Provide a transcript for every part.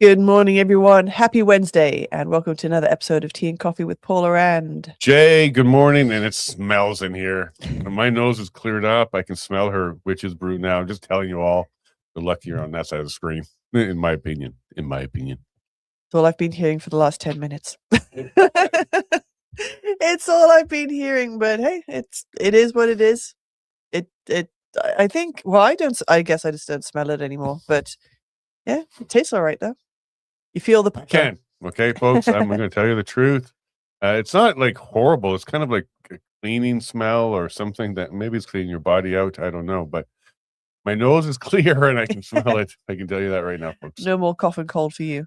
Good morning, everyone. Happy Wednesday, and welcome to another episode of Tea and Coffee with Paula and Jay. Good morning, and it smells in here. My nose is cleared up. I can smell her witch's brew now. I'm just telling you all, the lucky you're on that side of the screen, in my opinion. It's all I've been hearing for the last 10 minutes. It's all I've been hearing, but hey, it is what it is. I think, well, I guess I just don't smell it anymore, but yeah, it tastes all right though. You feel the I can. Okay, folks, I'm going to tell you the truth. It's not like horrible. It's kind of like a cleaning smell or something that maybe it's cleaning your body out. I don't know, but my nose is clear and I can smell it. I can tell you that right now, folks. No more cough and cold for you.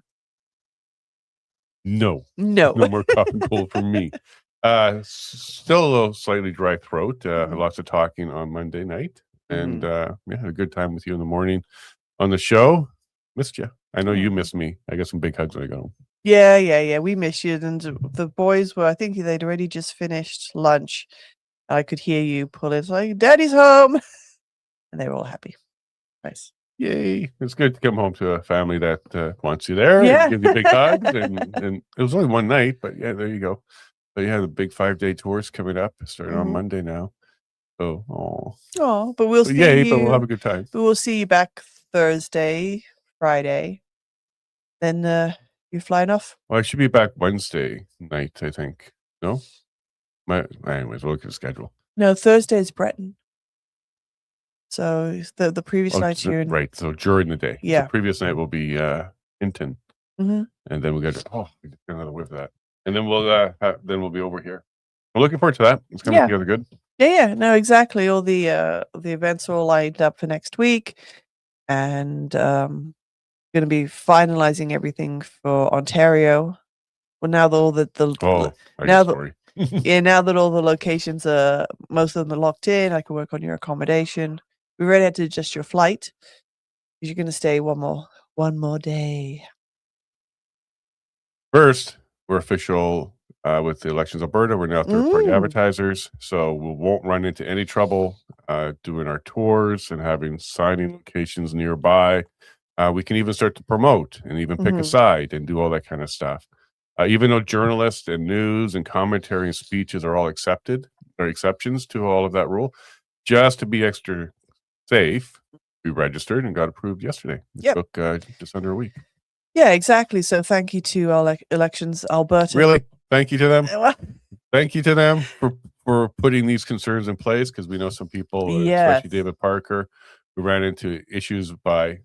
No No. more cough and cold for me. Still a little slightly dry throat. Lots of talking on Monday night, and had a good time with you in the morning on the show. Missed you. I know you missed me. I got some big hugs when I got home. Yeah. We miss you. And the boys were, I think they'd already just finished lunch. I could hear you pull it like, Daddy's home. And they were all happy. Nice. Yay. It's good to come home to a family that wants you there and give you big hugs. And it was only one night, but yeah, there you go. But you have the big 5-day tours coming up, starting on Monday now. Oh, but we'll see you. But we'll have a good time. But we'll see you back Thursday, Friday. Then you're flying off? Well, I should be back Wednesday night, I think. No? Anyways, we'll look at the schedule. No, Thursday is Breton. So the previous night you're in... Right, so during the day. Yeah. The previous night will be Hinton. And then we got another whiff of that. And then we'll be over here. I'm looking forward to that. It's coming together good. Yeah. No, exactly. All the events are all lined up for next week. And going to be finalizing everything for Ontario. Well, now that all now that all the locations are, most of them are locked in, I can work on your accommodation. We already had to adjust your flight because you're going to stay one more day. First, we're official with the Elections Alberta. We're now third-party advertisers, so we won't run into any trouble doing our tours and having signing locations nearby. We can even start to promote and even pick a side and do all that kind of stuff. Even though journalists and news and commentary and speeches are all exceptions to all of that rule, just to be extra safe, we registered and got approved yesterday. It took just under a week. Yeah, exactly. So thank you to our Elections Alberta. Really? Thank you to them. Thank you to them for putting these concerns in place, because we know some people, especially David Parker, who ran into issues by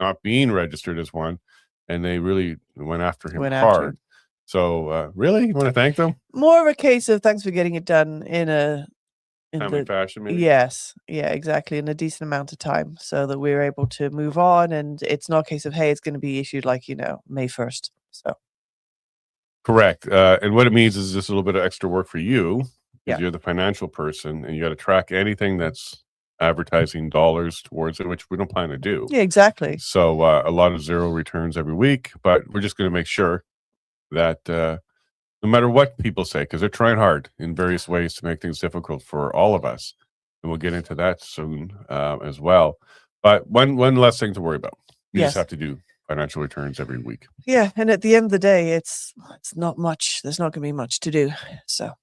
not being registered as one, and they really went after him hard. So really, you want to thank them? More of a case of thanks for getting it done in timely fashion, maybe? Yes, yeah, exactly, in a decent amount of time, so that we're able to move on, and it's not a case of, hey, it's going to be issued like, May 1st. So correct. And what it means is just a little bit of extra work for you, because you're the financial person, and you got to track anything that's advertising dollars towards it, which we don't plan to do. Yeah, exactly. So a lot of zero returns every week, but we're just going to make sure that no matter what people say, because they're trying hard in various ways to make things difficult for all of us, and we'll get into that soon as well. But one less thing to worry about. You just have to do financial returns every week. Yeah, and at the end of the day, it's not much. There's not going to be much to do. So,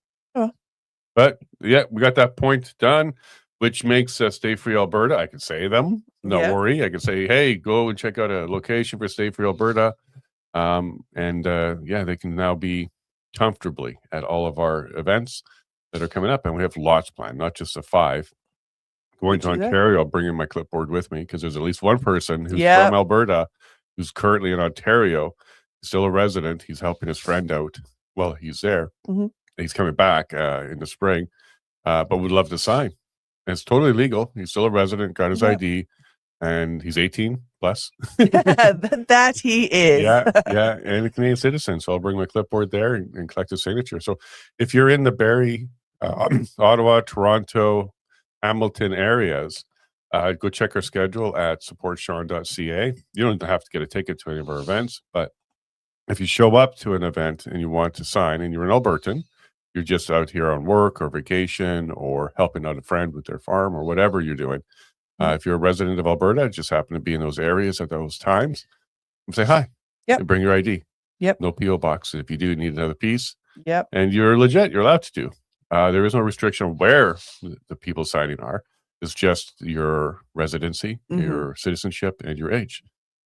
but yeah, we got that point done, which makes Stay Free Alberta. I can say them. Don't worry. I can say, hey, go and check out a location for Stay Free Alberta. They can now be comfortably at all of our events that are coming up, and we have lots planned, not just the 5. Going to Ontario, I'll bring in my clipboard with me, because there's at least one person who's from Alberta who's currently in Ontario, still a resident. He's helping his friend out. Well, he's there. He's coming back in the spring, but would love to sign. And it's totally legal. He's still a resident, got his ID, and he's 18 plus. That he is. Yeah, and a Canadian citizen. So I'll bring my clipboard there and collect his signature. So if you're in the Barrie, Ottawa, Toronto, Hamilton areas, go check our schedule at supportsean.ca. You don't have to get a ticket to any of our events, but if you show up to an event and you want to sign and you're an Albertan, you're just out here on work or vacation or helping out a friend with their farm or whatever you're doing. If you're a resident of Alberta, just happen to be in those areas at those times, say hi. Yep. and bring your ID. Yep. No PO box. If you do need another piece, Yep. and you're legit, you're allowed to do. There is no restriction on where the people signing are. It's just your residency, your citizenship, and your age.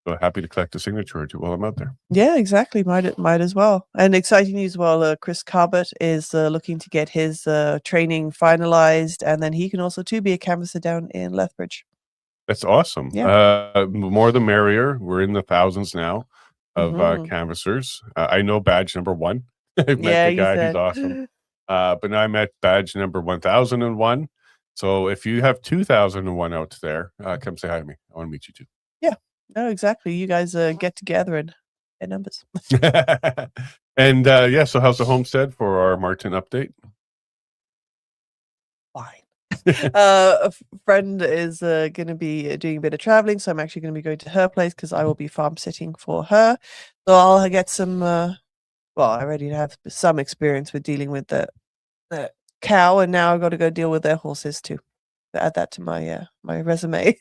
So happy to collect a signature or two while I'm out there. Yeah, exactly. Might as well. And exciting news as well. Chris Corbett is looking to get his training finalized, and then he can also too be a canvasser down in Lethbridge. That's awesome. Yeah. More the merrier. We're in the thousands now of canvassers. I know badge number 1. I've met the guy. He's awesome. But now I met badge number 1001. So if you have 2001 out there, come say hi to me. I want to meet you too. Yeah. No, exactly. You guys get together and get numbers. And so how's the homestead for our Martin update? Fine. A friend is going to be doing a bit of traveling, so I'm actually going to be going to her place because I will be farm sitting for her. So I'll get some. Well, I already have some experience with dealing with the cow, and now I've got to go deal with their horses too. Add that to my my resume.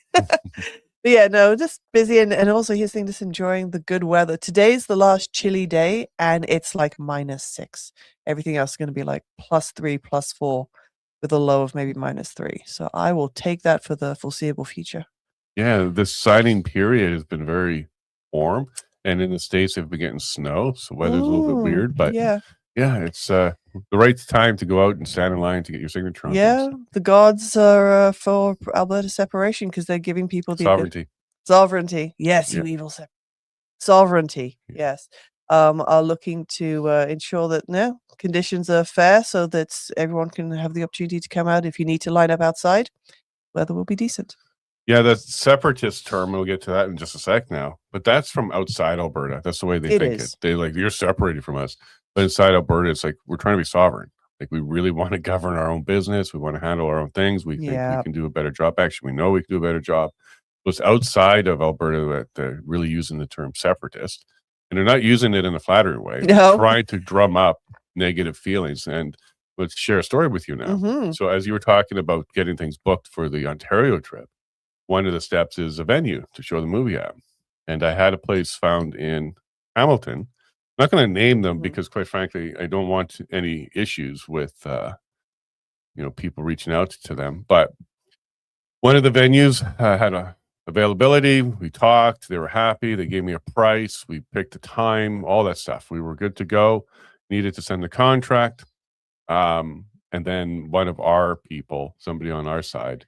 But yeah, no, just busy and also here's the thing, just enjoying the good weather. Today's the last chilly day and it's like -6. Everything else is going to be like +3, +4 with a low of maybe -3. So I will take that for the foreseeable future. Yeah, this signing period has been very warm, and in the States they've been getting snow, so weather's a little bit weird, but yeah, it's the right time to go out and stand in line to get your signature on yeah, things. the gods are for Alberta separation because they're giving people the sovereignty. Yes, you evil sovereignty. Yes, are looking to ensure that conditions are fair so that everyone can have the opportunity to come out. If you need to line up outside, weather will be decent. Yeah, that separatist term, we'll get to that in just a sec now, but that's from outside Alberta. That's the way they think it. They like, you're separated from us. But inside Alberta, it's like, we're trying to be sovereign. Like, we really want to govern our own business. We want to handle our own things. We think we can do a better job. Actually, we know we can do a better job. But it's outside of Alberta that they're really using the term separatist. And they're not using it in a flattering way. They're trying to drum up negative feelings. And let's share a story with you now. So as you were talking about getting things booked for the Ontario trip, one of the steps is a venue to show the movie at. And I had a place found in Hamilton. I'm not going to name them because, quite frankly, I don't want any issues with, people reaching out to them. But one of the venues had a availability. We talked. They were happy. They gave me a price. We picked a time, all that stuff. We were good to go. Needed to send the contract. And then one of our people, somebody on our side,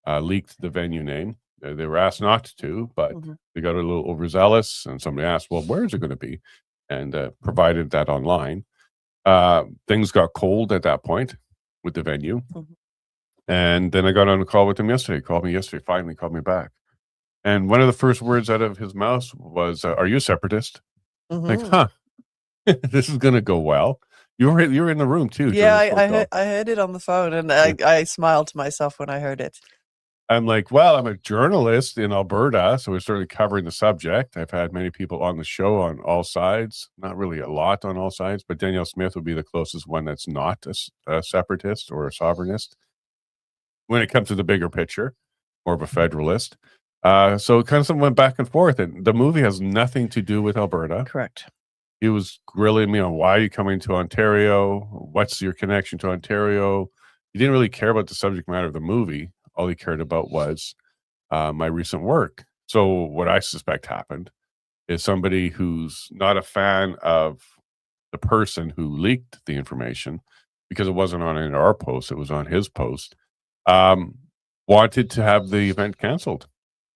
leaked the venue name. They were asked not to, but they got a little overzealous, and somebody asked, well, where is it going to be? And provided that online. Things got cold at that point with the venue. And then I got on a call with him yesterday. He called me yesterday, finally called me back. And one of the first words out of his mouth was, are you a separatist? Like, this is going to go well. You were in the room too. Yeah, I heard it on the phone, and I smiled to myself when I heard it. I'm like, well, I'm a journalist in Alberta, so we're certainly covering the subject. I've had many people on the show on all sides, not really a lot on all sides, but Danielle Smith would be the closest one that's not a separatist or a sovereignist when it comes to the bigger picture, more of a federalist. So it kind of went back and forth, and the movie has nothing to do with Alberta. Correct. He was grilling me on why are you coming to Ontario? What's your connection to Ontario? He didn't really care about the subject matter of the movie. All he cared about was my recent work. So what I suspect happened is somebody who's not a fan of the person who leaked the information, because it wasn't on any of our posts, it was on his post, wanted to have the event canceled.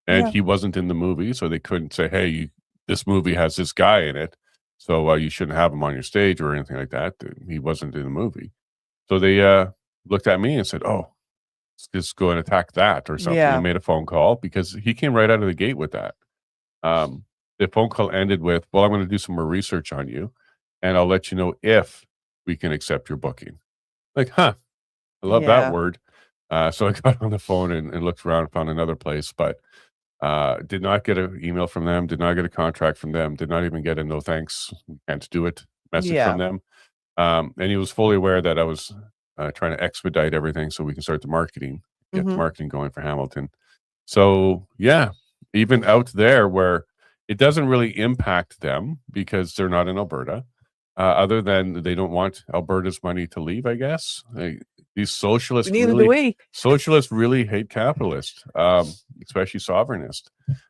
And he wasn't in the movie, so they couldn't say, hey, this movie has this guy in it, so you shouldn't have him on your stage or anything like that. He wasn't in the movie. So they looked at me and said, oh, let's just go and attack that or something. And made a phone call because he came right out of the gate with that. The phone call ended with, well, I'm going to do some more research on you, and I'll let you know if we can accept your booking. Like, I love that word. So I got on the phone and looked around, found another place, but did not get an email from them, did not get a contract from them, did not even get a no thanks, we can't do it message from them. And he was fully aware that I was trying to expedite everything so we can start the marketing, get the marketing going for Hamilton. So yeah, even out there where It doesn't really impact them because they're not in Alberta, other than they don't want Alberta's money to leave, I guess. These Neither do we. socialists really hate capitalists, especially sovereignists.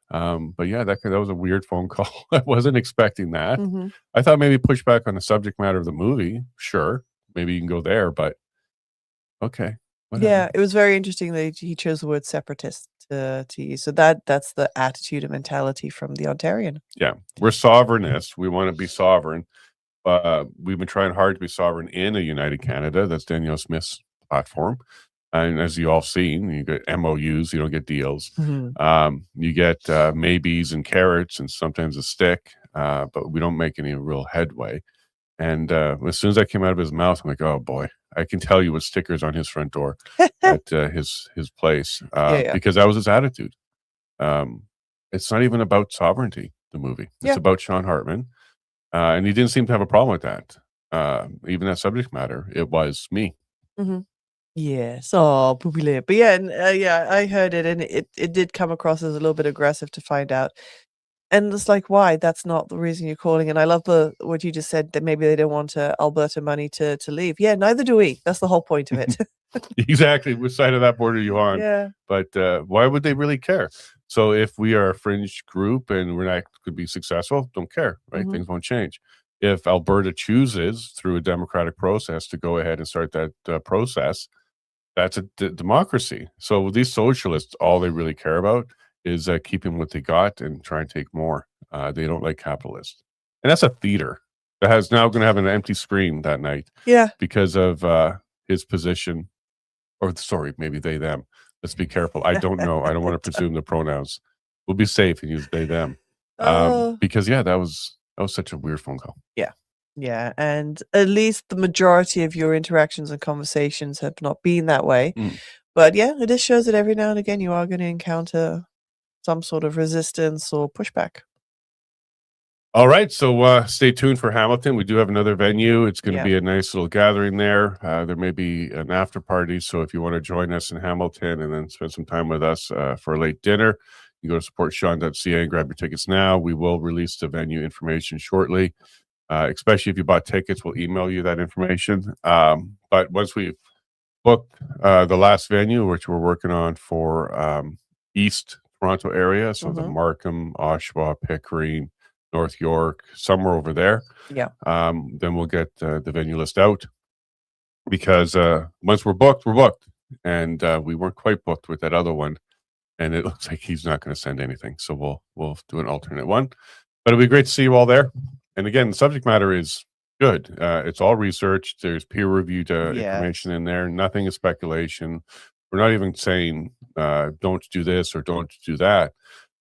But yeah, that was a weird phone call. I wasn't expecting that. Mhm. I thought maybe push back on the subject matter of the movie. Sure, maybe you can go there, but okay, whatever. Yeah, it was very interesting that he chose the word separatist to use. So that's the attitude and mentality from the Ontarian. Yeah, we're sovereignists. We want to be sovereign. We've been trying hard to be sovereign in a united Canada. That's Danielle Smith's platform. And as you all seen, you get MOUs, you don't get deals. You get maybes and carrots and sometimes a stick, but we don't make any real headway. And as soon as that came out of his mouth, I'm like, oh boy, I can tell you what stickers on his front door at his place, Yeah. because that was his attitude. It's not even about sovereignty, the movie. It's Yeah. about Sean Hartman. And he didn't seem to have a problem with that. Even that subject matter, it was me. Yes. Oh, poopy. But yeah, and yeah, I heard it, and it did come across as a little bit aggressive to find out. And it's like, why? That's not the reason you're calling. And I love what you just said, that maybe they don't want Alberta money to leave. Yeah, neither do we. That's the whole point of it. Exactly. Which side of that border are you on? Yeah. But why would they really care? So if we are a fringe group and we're not could be successful, don't care, right? Things won't change. If Alberta chooses through a democratic process to go ahead and start that process, that's a democracy. So these socialists, all they really care about is keeping what they got and try and take more. They don't like capitalists. And that's a theater that has now going to have an empty screen that night. Yeah. Because of his position, or sorry, maybe they, them. Let's be careful. I don't know. I don't want to presume the pronouns. We'll be safe and use they, them. Because yeah, that was such a weird phone call. Yeah. Yeah, and at least the majority of your interactions and conversations have not been that way. But yeah, it just shows that every now and again you are going to encounter some sort of resistance or pushback. All right, so stay tuned for Hamilton. We do have another venue. It's going to Yeah. be a nice little gathering there. There may be an after party, so if you want to join us in Hamilton and then spend some time with us for a late dinner, you go to supportsean.ca and grab your tickets now. We will release the venue information shortly. Especially if you bought tickets, we'll email you that information. But once we've booked the last venue, which we're working on for East Toronto area, so the Markham, Oshawa, Pickering, North York, somewhere over there. Yeah. Then we'll get the venue list out, because once we're booked, and we weren't quite booked with that other one, and it looks like he's not going to send anything. So we'll do an alternate one. But it'll be great to see you all there. And again, the subject matter is good. It's all researched. There's peer-reviewed information in there. Nothing is speculation. We're not even saying don't do this or don't do that.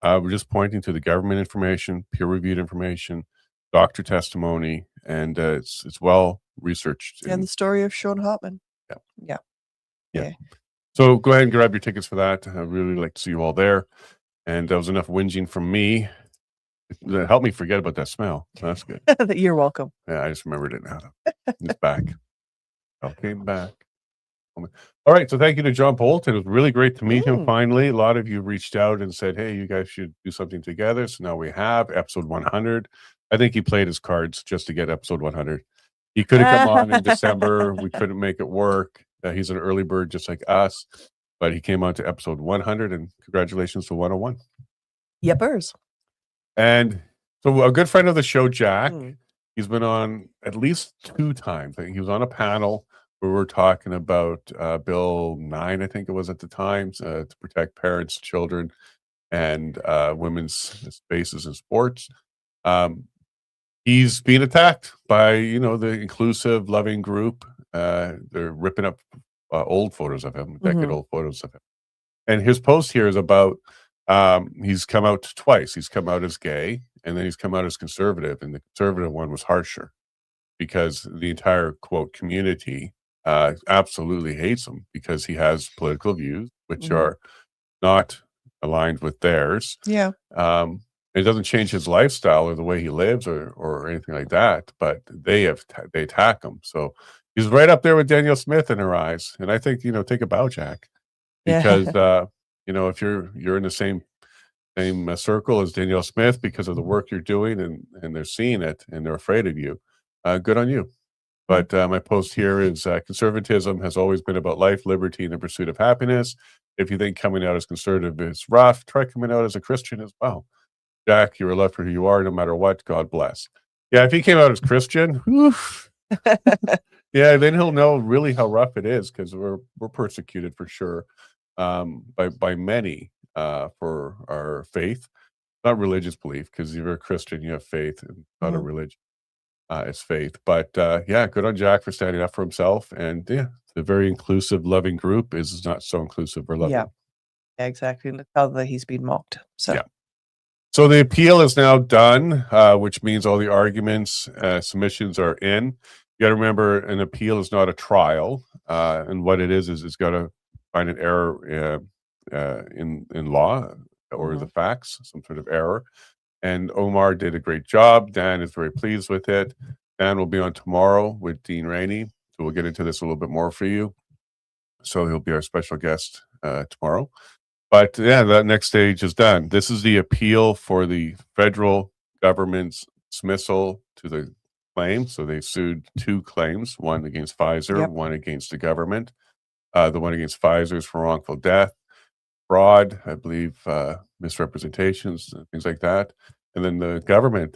We're just pointing to the government information, peer-reviewed information, doctor testimony, and it's well researched. And the story of Sean Hartman. Yeah. So go ahead and grab your tickets for that. I'd really like to see you all there. And that was enough whinging from me. It helped me forget about that smell. That's good. You're welcome. Yeah, I just remembered it now. It's back. Came back. All right. So thank you to John Bolt. It was really great to meet him finally. A lot of you reached out and said, hey, you guys should do something together. So now we have episode 100. I think he played his cards just to get episode 100. He could have come on in December. We couldn't make it work. He's an early bird just like us. But he came on to episode 100, and congratulations to 101. Yepers. And so a good friend of the show, Jack, he's been on at least 2 times. I think he was on a panel where we were talking about Bill 9, I think it was at the time, to protect parents, children, and women's spaces in sports. He's being attacked by, the inclusive, loving group. They're ripping up old photos of him, decade-old photos of him. And his post here is about he's come out twice. He's come out as gay, and then he's come out as conservative, and the conservative one was harsher because the entire quote community absolutely hates him because he has political views which are not aligned with theirs. Yeah. It doesn't change his lifestyle or the way he lives or anything like that, but they attack him. So he's right up there with Danielle Smith in her eyes. And I think, take a bow, Jack, because if you're in the same same circle as Danielle Smith because of the work you're doing, and they're seeing it and they're afraid of you. Good on you. But my post here is conservatism has always been about life, liberty, and the pursuit of happiness. If you think coming out as conservative is rough, try coming out as a Christian as well. Jack, you are loved for who you are, no matter what. God bless. Yeah, if he came out as Christian, oof, yeah, then he'll know really how rough it is because we're persecuted for sure by many for our faith, not religious belief. Because if you're a Christian, you have faith, and not a religion. It's faith. But yeah, good on Jack for standing up for himself. And yeah, the very inclusive, loving group is not so inclusive or loving. Yeah, exactly. Look how that he's been mocked. So yeah. So the appeal is now done, which means all the arguments, submissions are in. You got to remember, an appeal is not a trial, and what it is it's got to find an error in law or the facts, some sort of error. And Omar did a great job. Dan is very pleased with it. Dan will be on tomorrow with Dean Rainey, so we'll get into this a little bit more for you. So he'll be our special guest tomorrow. But yeah, that next stage is done. This is the appeal for the federal government's dismissal to the claim. So they sued 2 claims, one against Pfizer, one against the government. The one against Pfizer is for wrongful death, fraud, I believe, misrepresentations, things like that. And then the government,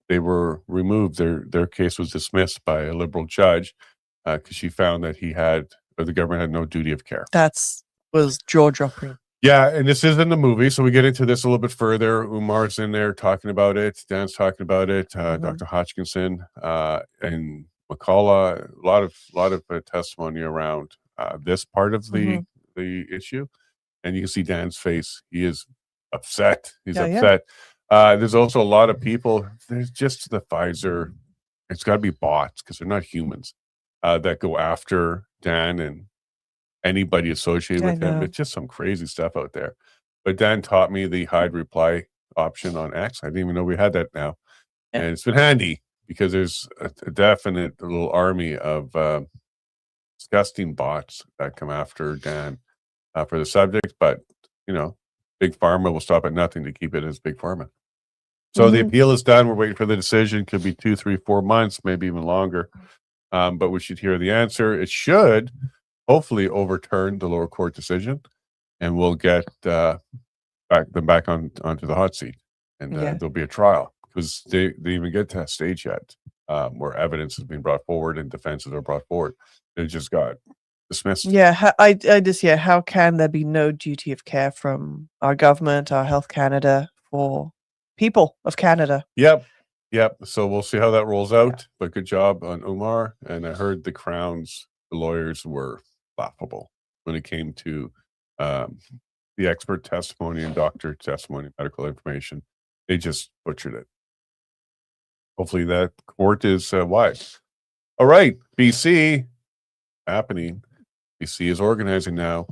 they were removed. Their case was dismissed by a liberal judge because she found that the government had no duty of care. Was jaw-dropping. Yeah, and this is in the movie, so we get into this a little bit further. Umar's in there talking about it. Dan's talking about it. Dr. Hodgkinson and McCullough. A lot of testimony around this part of the issue, and you can see Dan's face. He is upset. He's upset. There's also a lot of people. There's just the Pfizer. It's got to be bots because they're not humans that go after Dan and anybody associated with him. It's just some crazy stuff out there. But Dan taught me the hide reply option on X. I didn't even know we had that now. And it's been handy because there's a definite little army of disgusting bots that come after Dan for the subject. But, Big Pharma will stop at nothing to keep it as Big Pharma. So the appeal is done. We're waiting for the decision. Could be 2, 3, 4 months, maybe even longer. But we should hear the answer. It should hopefully overturn the lower court decision, and we'll get them back onto the hot seat, and there'll be a trial because they even get to that stage yet where evidence has been brought forward and defenses are brought forward. It just got dismissed. Yeah, I just how can there be no duty of care from our government, our Health Canada, for people of Canada? Yep. So we'll see how that rolls out. But good job on Omar, and I heard the Crown's lawyers were laughable when it came to the expert testimony and doctor testimony, medical information. They just butchered it. Hopefully that court is wise. All right, BC happening. BC is organizing now.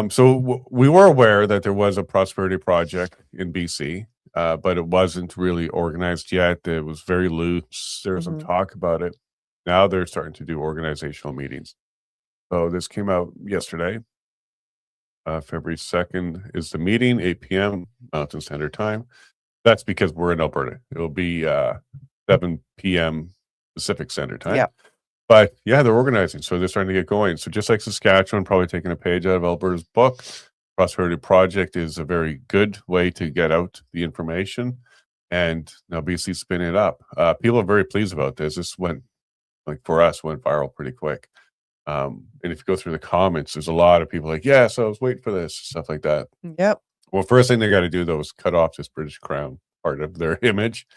So we were aware that there was a prosperity project in BC, but it wasn't really organized yet. It was very loose. There was some talk about it. Now they're starting to do organizational meetings. So this came out yesterday. February 2nd is the meeting, 8 p.m. Mountain Standard Time. That's because we're in Alberta. It'll be 7 p.m. Pacific Standard Time. Yeah. But yeah, they're organizing. So they're starting to get going. So just like Saskatchewan, probably taking a page out of Alberta's book, Prosperity Project is a very good way to get out the information. And now BC spinning it up. People are very pleased about this. This went viral pretty quick. And if you go through the comments, there's a lot of people like, yes, I was waiting for this, stuff like that. Yep. Well, first thing they got to do, though, is cut off this British Crown part of their image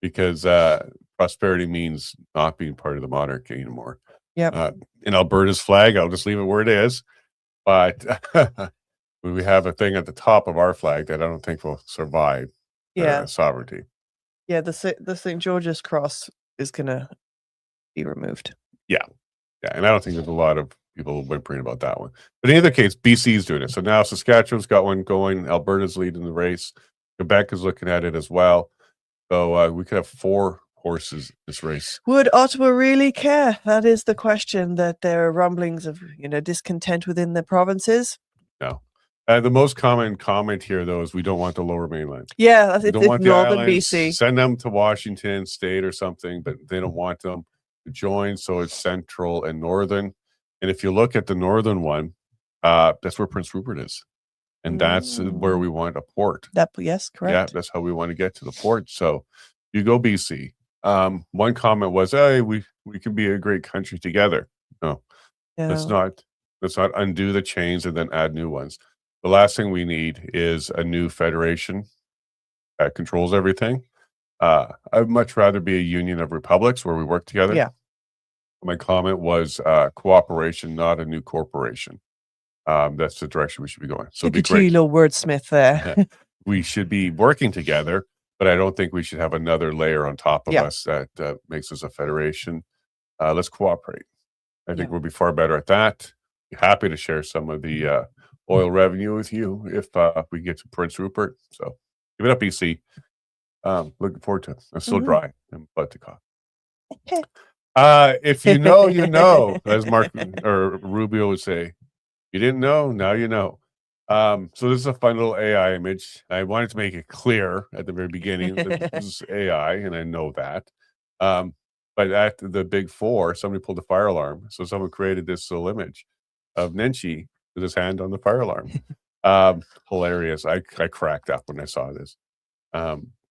because prosperity means not being part of the monarchy anymore. Yep. In Alberta's flag, I'll just leave it where it is. But we have a thing at the top of our flag that I don't think will survive sovereignty. Yeah, the St. George's Cross is going to be removed. Yeah, and I don't think there's a lot of people whimpering about that one. But in either case, BC's doing it. So now Saskatchewan's got one going. Alberta's leading the race. Quebec is looking at it as well. So we could have 4 horses in this race. Would Ottawa really care? That is the question, that there are rumblings of, discontent within the provinces. No. The most common comment here, though, is we don't want the Lower Mainland. Yeah, We it's don't want the northern islands. BC. Send them to Washington State or something, but they don't want them to join. So it's central and northern. And if you look at the northern one, that's where Prince Rupert is, and that's where we want a port. Yes, correct. Yeah, that's how we want to get to the port. So you go BC. One comment was, "Hey, we can be a great country together." No, let's not undo the chains and then add new ones. The last thing we need is a new federation that controls everything. I'd much rather be a union of republics where we work together. Yeah. My comment was cooperation, not a new corporation. That's the direction we should be going. So look at you, little wordsmith there. We should be working together, but I don't think we should have another layer on top of us that makes us a federation. Let's cooperate. I think we'll be far better at that. Be happy to share some of the oil revenue with you if we get to Prince Rupert. So give it up, BC. Looking forward to it. I'm still dry. I'm about to cough. If you know, you know, as Mark or Rubio would say. You didn't know, now you know. So this is a fun little AI image. I wanted to make it clear at the very beginning that this is AI, and I know that. But at the Big Four, somebody pulled a fire alarm. So someone created this little image of Nenshi with his hand on the fire alarm. Hilarious. I cracked up when I saw this.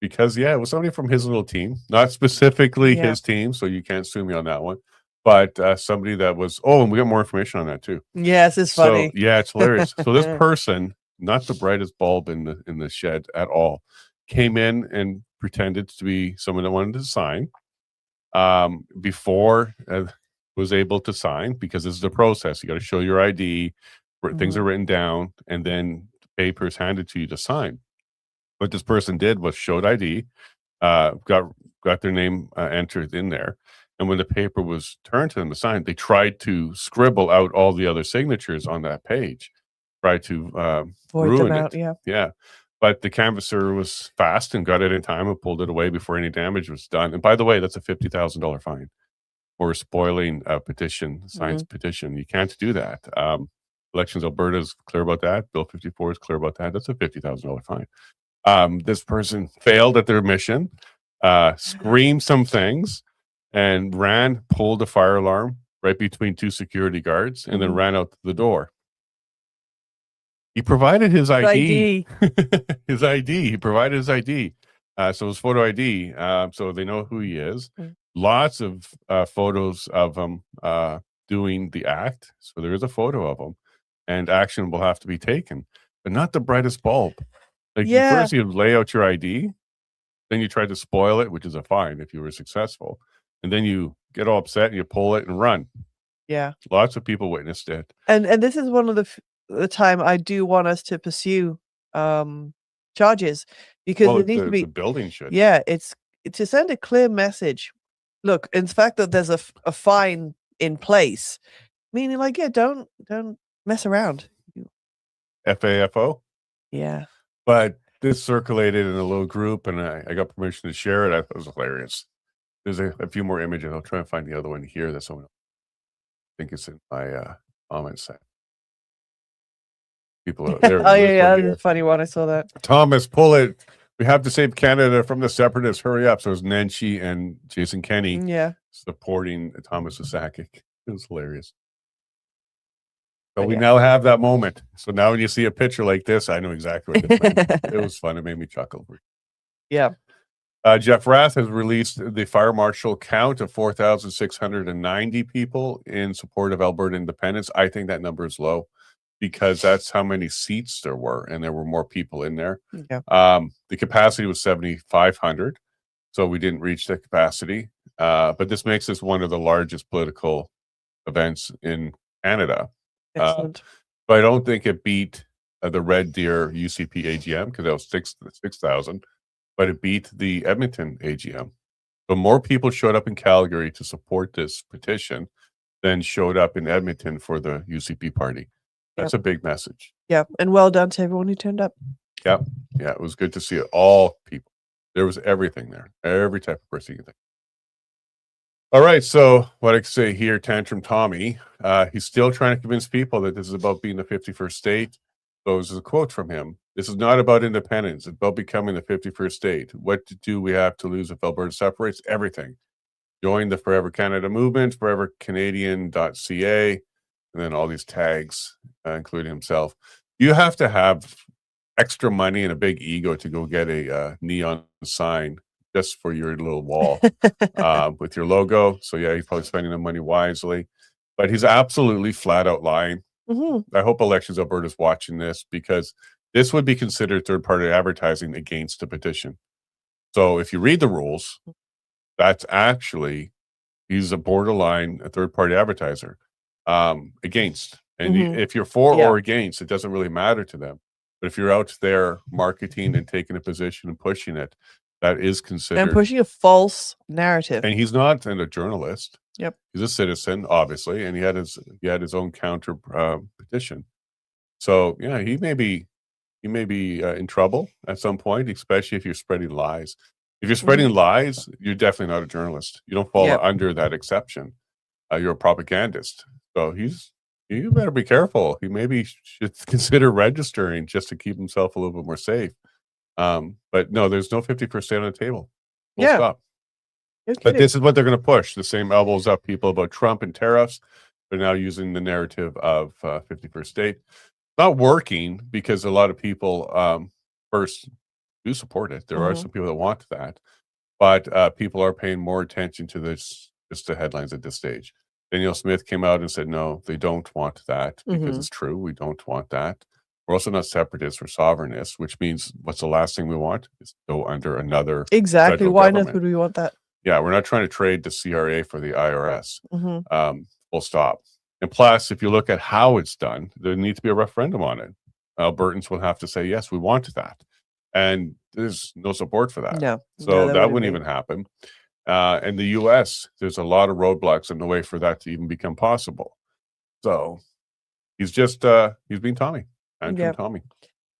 Because it was somebody from his little team, not specifically his team, so you can't sue me on that one. But somebody that was, and we got more information on that too. Yes, it's funny. Yeah, it's hilarious. So this person, not the brightest bulb in the shed at all, came in and pretended to be someone that wanted to sign. Before was able to sign, because this is the process. You got to show your ID, things are written down, and then the paper is handed to you to sign. What this person did was showed ID, got their name entered in there. And when the paper was turned to them to sign, they tried to scribble out all the other signatures on that page, tried to ruin them out, it. Yeah. But the canvasser was fast and got it in time and pulled it away before any damage was done. And by the way, that's a $50,000 fine for spoiling a petition, science petition. You can't do that. Elections Alberta is clear about that. Bill 54 is clear about that. That's a $50,000 fine. This person failed at their mission, screamed some things, and pulled a fire alarm right between two security guards, and then ran out the door. He provided his ID. His ID. He provided his ID. So his photo ID. So they know who he is. Lots of photos of him doing the act. So there is a photo of him, and action will have to be taken, but not the brightest bulb. Like first you lay out your ID, then you try to spoil it, which is a fine if you were successful. And then you get all upset and you pull it and run. Yeah. Lots of people witnessed it. And this is one of the time I do want us to pursue charges, because it needs to be the building should. Yeah, it's to send a clear message. Look, in fact that there's a fine in place, meaning like, don't mess around. FAFO? Yeah. But this circulated in a little group, and I got permission to share it. I thought it was hilarious. There's a few more images. I'll try and find the other one here. That's someone, I think it's in my comment set. People are there. That's a funny one. I saw that. Thomas, pull it. We have to save Canada from the separatists. Hurry up. So it was Nenshi and Jason Kenney supporting Thomas Sakic. It was hilarious. So we now have that moment. So now when you see a picture like this, I know exactly what it meant. It was fun. It made me chuckle. Yeah. Jeff Rath has released the fire marshal count of 4,690 people in support of Alberta independence. I think that number is low, because that's how many seats there were, and there were more people in there. Yeah. The capacity was 7,500, so we didn't reach the capacity. But this makes this one of the largest political events in Canada. Excellent. But I don't think it beat the Red Deer UCP AGM, because that was 6,000. But it beat the Edmonton AGM. So more people showed up in Calgary to support this petition than showed up in Edmonton for the UCP party. That's a big message. Yeah, and well done to everyone who turned up. Yeah, it was good to see it. All people. There was everything there. Every type of person you think. All right, so what I can say here, Tantrum Tommy, he's still trying to convince people that this is about being the 51st state. So this is a quote from him. This is not about independence. It's about becoming the 51st state. What do we have to lose if Alberta separates? Everything. Join the Forever Canada movement, forevercanadian.ca, and then all these tags, including himself. You have to have extra money and a big ego to go get a neon sign just for your little wall with your logo. So yeah, he's probably spending the money wisely, but he's absolutely flat out lying. I hope Elections Alberta is watching this, because this would be considered third-party advertising against a petition. So if you read the rules, that's actually, he's a borderline a third-party advertiser against. And if you're for or against, it doesn't really matter to them. But if you're out there marketing and taking a position and pushing it, that is considered. And pushing a false narrative. And he's not a journalist. Yep. He's a citizen, obviously, and he had his own counter petition. So yeah, he may be in trouble at some point, especially if you're spreading lies. If you're spreading lies, you're definitely not a journalist. You don't fall under that exception. You're a propagandist. So you better be careful. He maybe should consider registering just to keep himself a little bit more safe. But no, there's no 50% on the table. We'll stop. But this is what they're going to push. The same elbows up people about Trump and tariffs. They're now using the narrative of 51st state. Not working, because a lot of people first do support it. There are some people that want that, but people are paying more attention to this, just the headlines at this stage. Danielle Smith came out and said, no, they don't want that, because it's true. We don't want that. We're also not separatists or sovereignists, which means what's the last thing we want is to go under another. Exactly. Why not would we want that? Yeah, we're not trying to trade the CRA for the IRS. Full stop. And plus, if you look at how it's done, there needs to be a referendum on it. Albertans will have to say, yes, we want that. And there's no support for that. No. So that wouldn't even happen. In the US, there's a lot of roadblocks in the way for that to even become possible. So he's just, he's being Tommy. Tommy.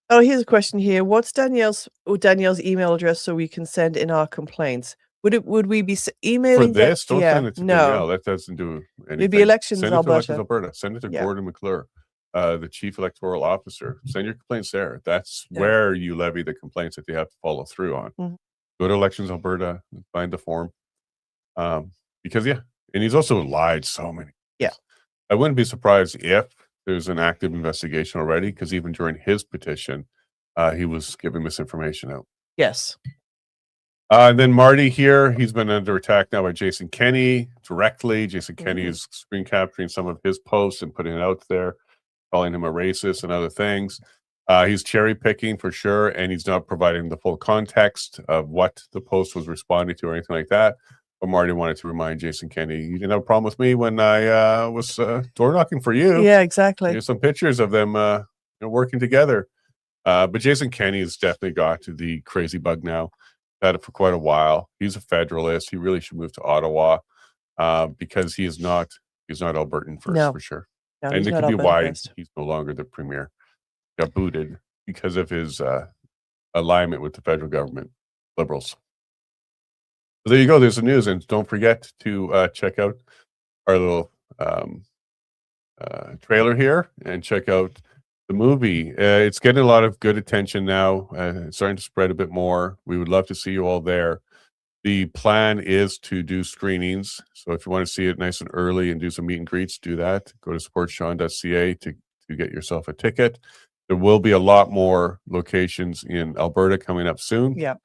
Oh, here's a question here. What's Danielle's email address so we can send in our complaints? Would we be emailing for this? Don't send it to Danielle. That doesn't do anything. Maybe Elections Send it Alberta. to Elections Alberta. Send it to Gordon McClure, the Chief Electoral Officer. Send your complaints there. That's where you levy the complaints that you have to follow through on. Go to Elections Alberta, find the form. Because and he's also lied so many. Yeah. I wouldn't be surprised if there's an active investigation already, because even during his petition, he was giving misinformation out. Yes. And then Marty here, he's been under attack now by Jason Kenney directly. Jason Kenney is screen capturing some of his posts and putting it out there, calling him a racist and other things. He's cherry picking for sure, and he's not providing the full context of what the post was responding to or anything like that. But Marty wanted to remind Jason Kenney, you didn't have a problem with me when I was door knocking for you. Yeah, exactly. Here's some pictures of them working together. But Jason Kenney has definitely got to the crazy bug now. Had it for quite a while. He's a federalist. He really should move to Ottawa because he's not Albertan first, for sure. No, and it could be why he's no longer the premier. Got booted because of his alignment with the federal government, Liberals. So there you go. There's the news, and don't forget to check out our little trailer here and check out the movie. It's getting a lot of good attention now. It's starting to spread a bit more. We would love to see you all there. The plan is to do screenings. So if you want to see it nice and early and do some meet and greets, do that. Go to supportsean.ca to get yourself a ticket. There will be a lot more locations in Alberta coming up soon. Yeah.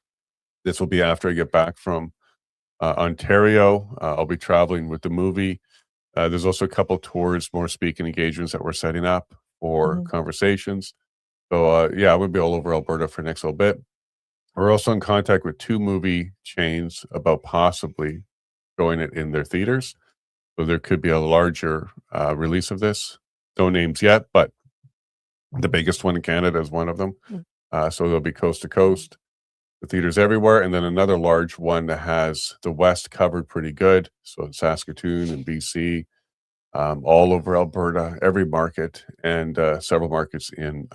This will be after I get back from Ontario. I'll be traveling with the movie. There's also a couple tours, more speaking engagements that we're setting up for conversations. So I'm going to be all over Alberta for the next little bit. We're also in contact with 2 movie chains about possibly showing it in their theaters. So there could be a larger release of this. No names yet, but the biggest one in Canada is one of them. So they'll be coast to coast, the theaters everywhere. And then another large one that has the West covered pretty good. So in Saskatoon and BC, all over Alberta, every market, and several markets in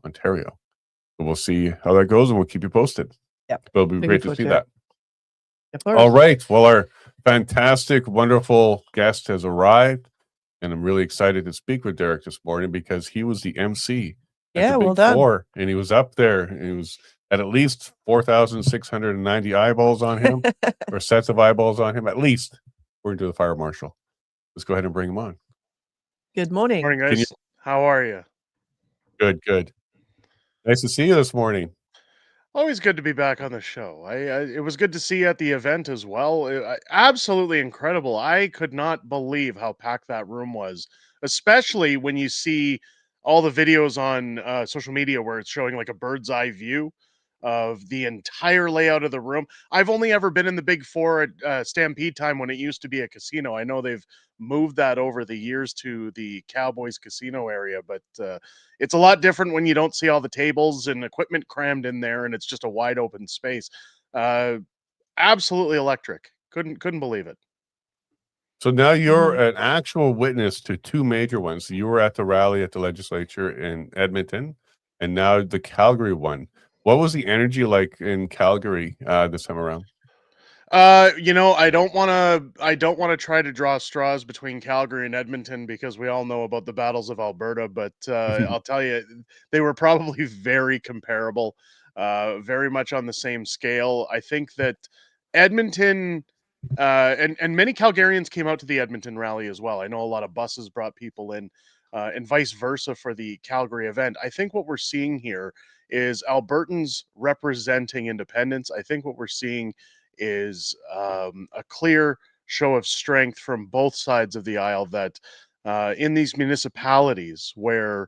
Ontario. So we'll see how that goes, and we'll keep you posted. Yep. It'll be great to see that. All right. Well, our fantastic, wonderful guest has arrived, and I'm really excited to speak with Derek this morning because he was the MC at the Yeah, well Big done. Four, and he was up there. And he was at least 4,690 eyeballs on him, or sets of eyeballs on him, at least, according to the fire marshal. Let's go ahead and bring him on. Good morning. Morning, Can you? guys. How are you? Good, good. Nice to see you this morning. Always good to be back on the show. It was good to see you at the event as well. Absolutely incredible. I could not believe how packed that room was, especially when you see all the videos on social media where it's showing like a bird's eye view of the entire layout of the room. I've only ever been in the Big Four at Stampede time when it used to be a casino. I know they've moved that over the years to the Cowboys casino area, but it's a lot different when you don't see all the tables and equipment crammed in there and it's just a wide open space. Uh, Absolutely electric. Couldn't believe it. So now you're Mhm. an actual witness to two major ones. You were at the rally at the legislature in Edmonton, and now the Calgary one. What was the energy like in Calgary this time around? I don't want to try to draw straws between Calgary and Edmonton because we all know about the battles of Alberta, but I'll tell you they were probably very comparable, very much on the same scale. I think that Edmonton and many Calgarians came out to the Edmonton rally as well. I know a lot of buses brought people in, and vice versa for the Calgary event. I think what we're seeing here is Albertans representing independence. I think what we're seeing is a clear show of strength from both sides of the aisle that in these municipalities where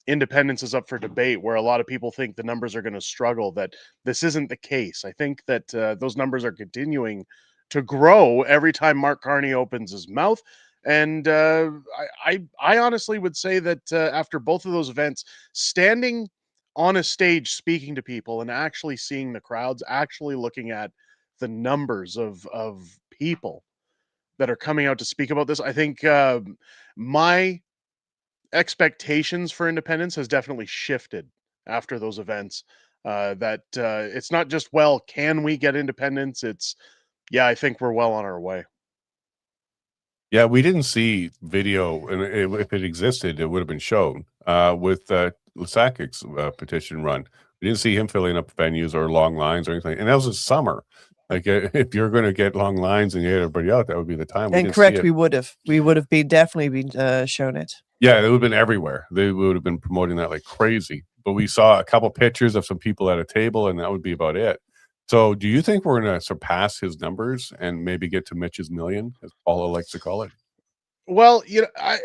independence is up for debate, where a lot of people think the numbers are going to struggle, that this isn't the case. I think that those numbers are continuing to grow every time Mark Carney opens his mouth. And I honestly would say that after both of those events, standing on a stage speaking to people and actually seeing the crowds, actually looking at the numbers of people that are coming out to speak about this, I think my expectations for independence has definitely shifted after those events. That it's not just, well, can we get independence? It's, yeah, I think we're well on our way. Yeah, we didn't see video, and if it existed, it would have been shown with Lasakic's petition run. We didn't see him filling up venues or long lines or anything, and that was in summer. Like, if you're going to get long lines and get everybody out, that would be the time. We And didn't see correct, it. we would have been definitely been shown it. Yeah, it would have been everywhere. They would have been promoting that like crazy. But we saw a couple pictures of some people at a table, and that would be about it. So, do you think we're going to surpass his numbers and maybe get to Mitch's million, as Paula likes to call it? Well, I'll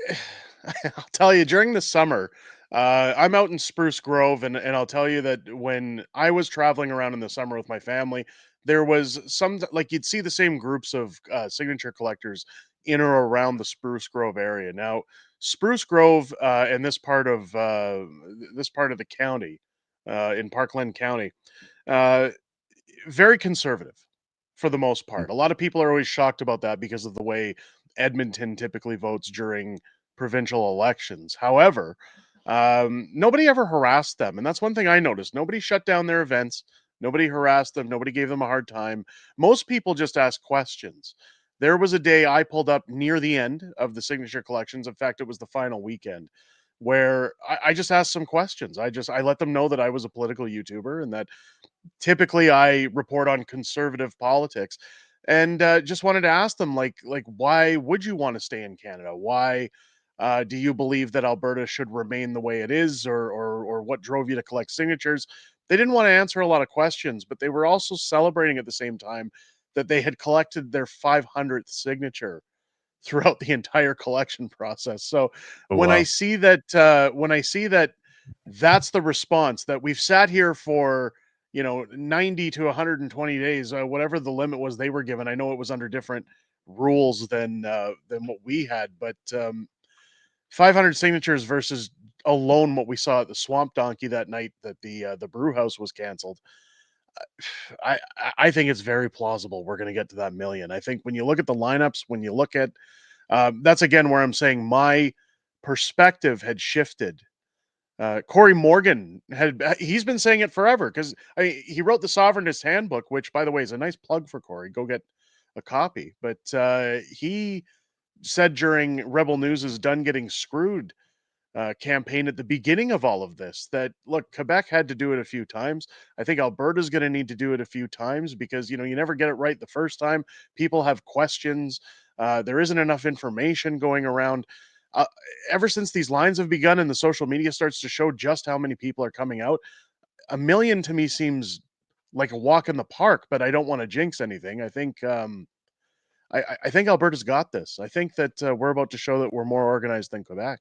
tell you, during the summer, I'm out in Spruce Grove, and I'll tell you that when I was traveling around in the summer with my family, there was some, like, you'd see the same groups of signature collectors in or around the Spruce Grove area. Now, Spruce Grove and this part of the county, in Parkland County, uh, very conservative for the most part. A lot of people are always shocked about that because of the way Edmonton typically votes during provincial elections. However, nobody ever harassed them. And that's one thing I noticed. Nobody shut down their events. Nobody harassed them. Nobody gave them a hard time. Most people just asked questions. There was a day I pulled up near the end of the signature collections. In fact, it was the final weekend where I just asked some questions. I let them know that I was a political YouTuber and that typically I report on conservative politics, and just wanted to ask them, like, why would you want to stay in Canada? Why do you believe that Alberta should remain the way it is, or what drove you to collect signatures? They didn't want to answer a lot of questions, but they were also celebrating at the same time that they had collected their 500th signature throughout the entire collection process. So Oh, wow. when I see that that's the response, that we've sat here for 90 to 120 days, whatever the limit was they were given. I know it was under different rules than what we had, but 500 signatures versus alone what we saw at the Swamp Donkey that night that the brew house was canceled. I think it's very plausible we're going to get to that million. I think when you look at the lineups, when you look at that's again where I'm saying my perspective had shifted. Corey Morgan he's been saying it forever because he wrote the Sovereignist Handbook, which, by the way, is a nice plug for Corey. Go get a copy. But he said during Rebel News is done getting screwed campaign at the beginning of all of this that, look, Quebec had to do it a few times. I think Alberta's going to need to do it a few times because, you never get it right the first time. People have questions. There isn't enough information going around. Uh, Ever since these lines have begun and the social media starts to show just how many people are coming out, a million to me seems like a walk in the park, but I don't want to jinx anything. I think Alberta's got this. I think that we're about to show that we're more organized than Quebec.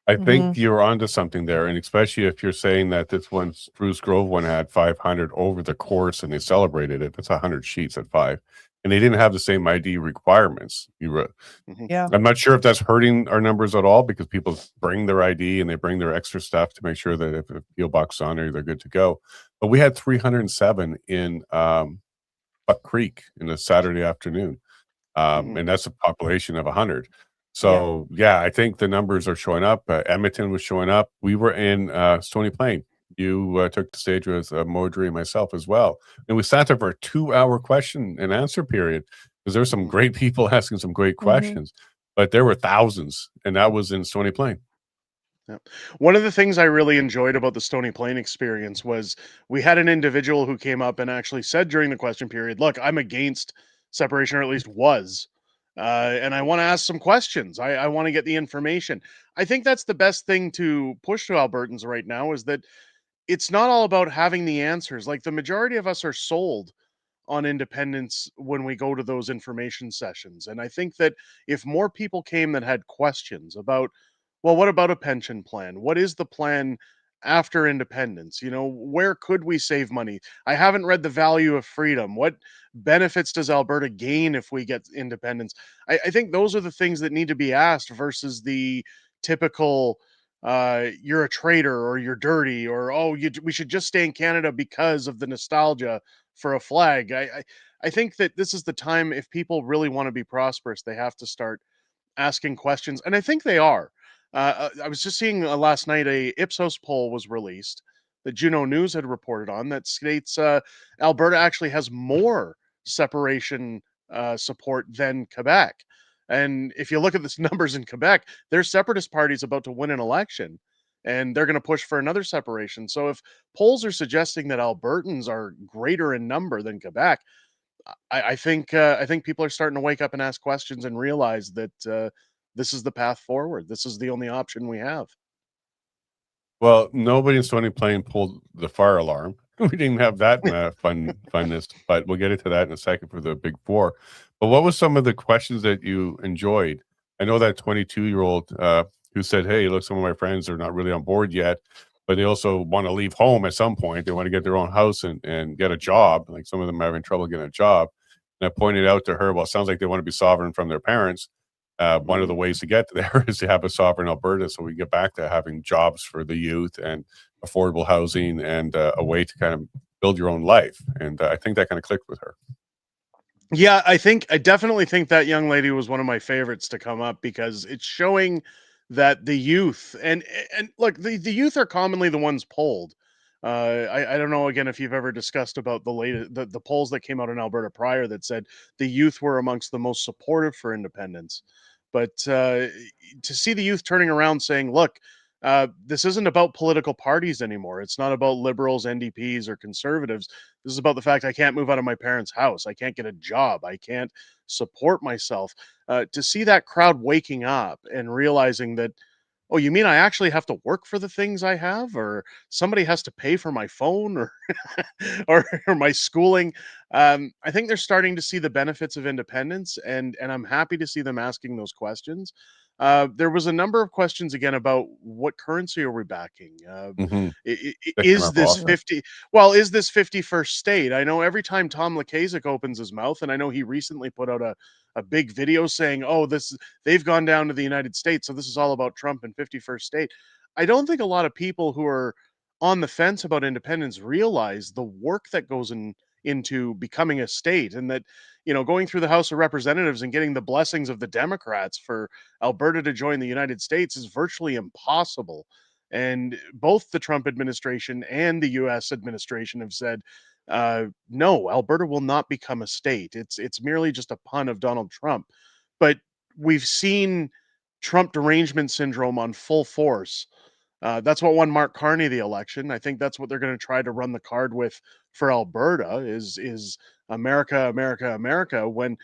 I Mhm. think you're onto something there, and especially if you're saying that this one Spruce Grove one had 500 over the course and they celebrated it. That's 100 sheets at 5, and they didn't have the same ID requirements. Mhm. Yeah. I'm not sure if that's hurting our numbers at all because people bring their ID and they bring their extra stuff to make sure that if a PO box is on there, they're good to go. But we had 307 in Buck Creek in a Saturday afternoon. Mhm. And that's a population of 100. Yeah. So yeah, I think the numbers are showing up. Edmonton was showing up. We were in Stony Plain. You took the stage with Maudry and myself as well, and we sat there for a 2-hour question and answer period because there were some Mhm. great people asking some great Mhm. questions, but there were thousands, and that was in Stony Plain. Yeah. One of the things I really enjoyed about the Stony Plain experience was we had an individual who came up and actually said during the question period, "Look, I'm against separation, or at least was, and I want to ask some questions. I want to get the information." I think that's the best thing to push to Albertans right now is that it's not all about having the answers. Like the majority of us are sold on independence when we go to those information sessions. And I think that if more people came that had questions about, well, what about a pension plan? What is the plan after independence? Where could we save money? I haven't read The Value of Freedom. What benefits does Alberta gain if we get independence? I think those are the things that need to be asked versus the typical you're a traitor or you're dirty or we should just stay in Canada because of the nostalgia for a flag. I think that this is the time if people really want to be prosperous, they have to start asking questions, and I think they are. I was just seeing last night a Ipsos poll was released that Juno News had reported on that states Alberta actually has more separation support than Quebec. And if you look at the numbers in Quebec, their separatist party is about to win an election and they're going to push for another separation. So if polls are suggesting that Albertans are greater in number than Quebec, I think people are starting to wake up and ask questions and realize that this is the path forward. This is the only option we have. Well, nobody in Stony Plain pulled the fire alarm. We didn't have that funness, but we'll get into that in a second for the big four. But what was some of the questions that you enjoyed? I know that 22-year-old who said, "Hey, look, some of my friends are not really on board yet, but they also want to leave home at some point. They want to get their own house and get a job. Like some of them are having trouble getting a job." And I pointed out to her, "Well, it sounds like they want to be sovereign from their parents. One of the Mhm. ways to get there is to have a sovereign Alberta so we get back to having jobs for the youth and affordable housing and a way to kind of build your own life." And I think that kind of clicked with her. Yeah, I definitely think that young lady was one of my favorites to come up because it's showing that the youth and look, the youth are commonly the ones polled. I don't know again if you've ever discussed about the polls that came out in Alberta prior that said the youth were amongst the most supportive for independence. But to see the youth turning around saying, "Look, this isn't about political parties anymore. It's not about liberals, NDPs, or conservatives. This is about the fact I can't move out of my parents' house. I can't get a job. I can't support myself." To see that crowd waking up and realizing that, oh, you mean I actually have to work for the things I have, or somebody has to pay for my phone, or or my schooling. I think they're starting to see the benefits of independence, and I'm happy to see them asking those questions. There was a number of questions again about what currency are we backing? Hmm. That came Is up this often. 50? Well, is this 51st state? I know every time Tom Lakasic opens his mouth, and I know he recently put out a big video saying, "Oh, they've gone down to the United States, so this is all about Trump and 51st state." I don't think a lot of people who are on the fence about independence realize the work that goes into becoming a state, and that going through the House of Representatives and getting the blessings of the Democrats for Alberta to join the United States is virtually impossible. And both the Trump administration and the US administration have said, no, Alberta will not become a state. It's merely just a pun of Donald Trump. But we've seen Trump derangement syndrome on full force. That's what won Mark Carney the election. I think that's what they're going to try to run the card with for Alberta is America, America, America. When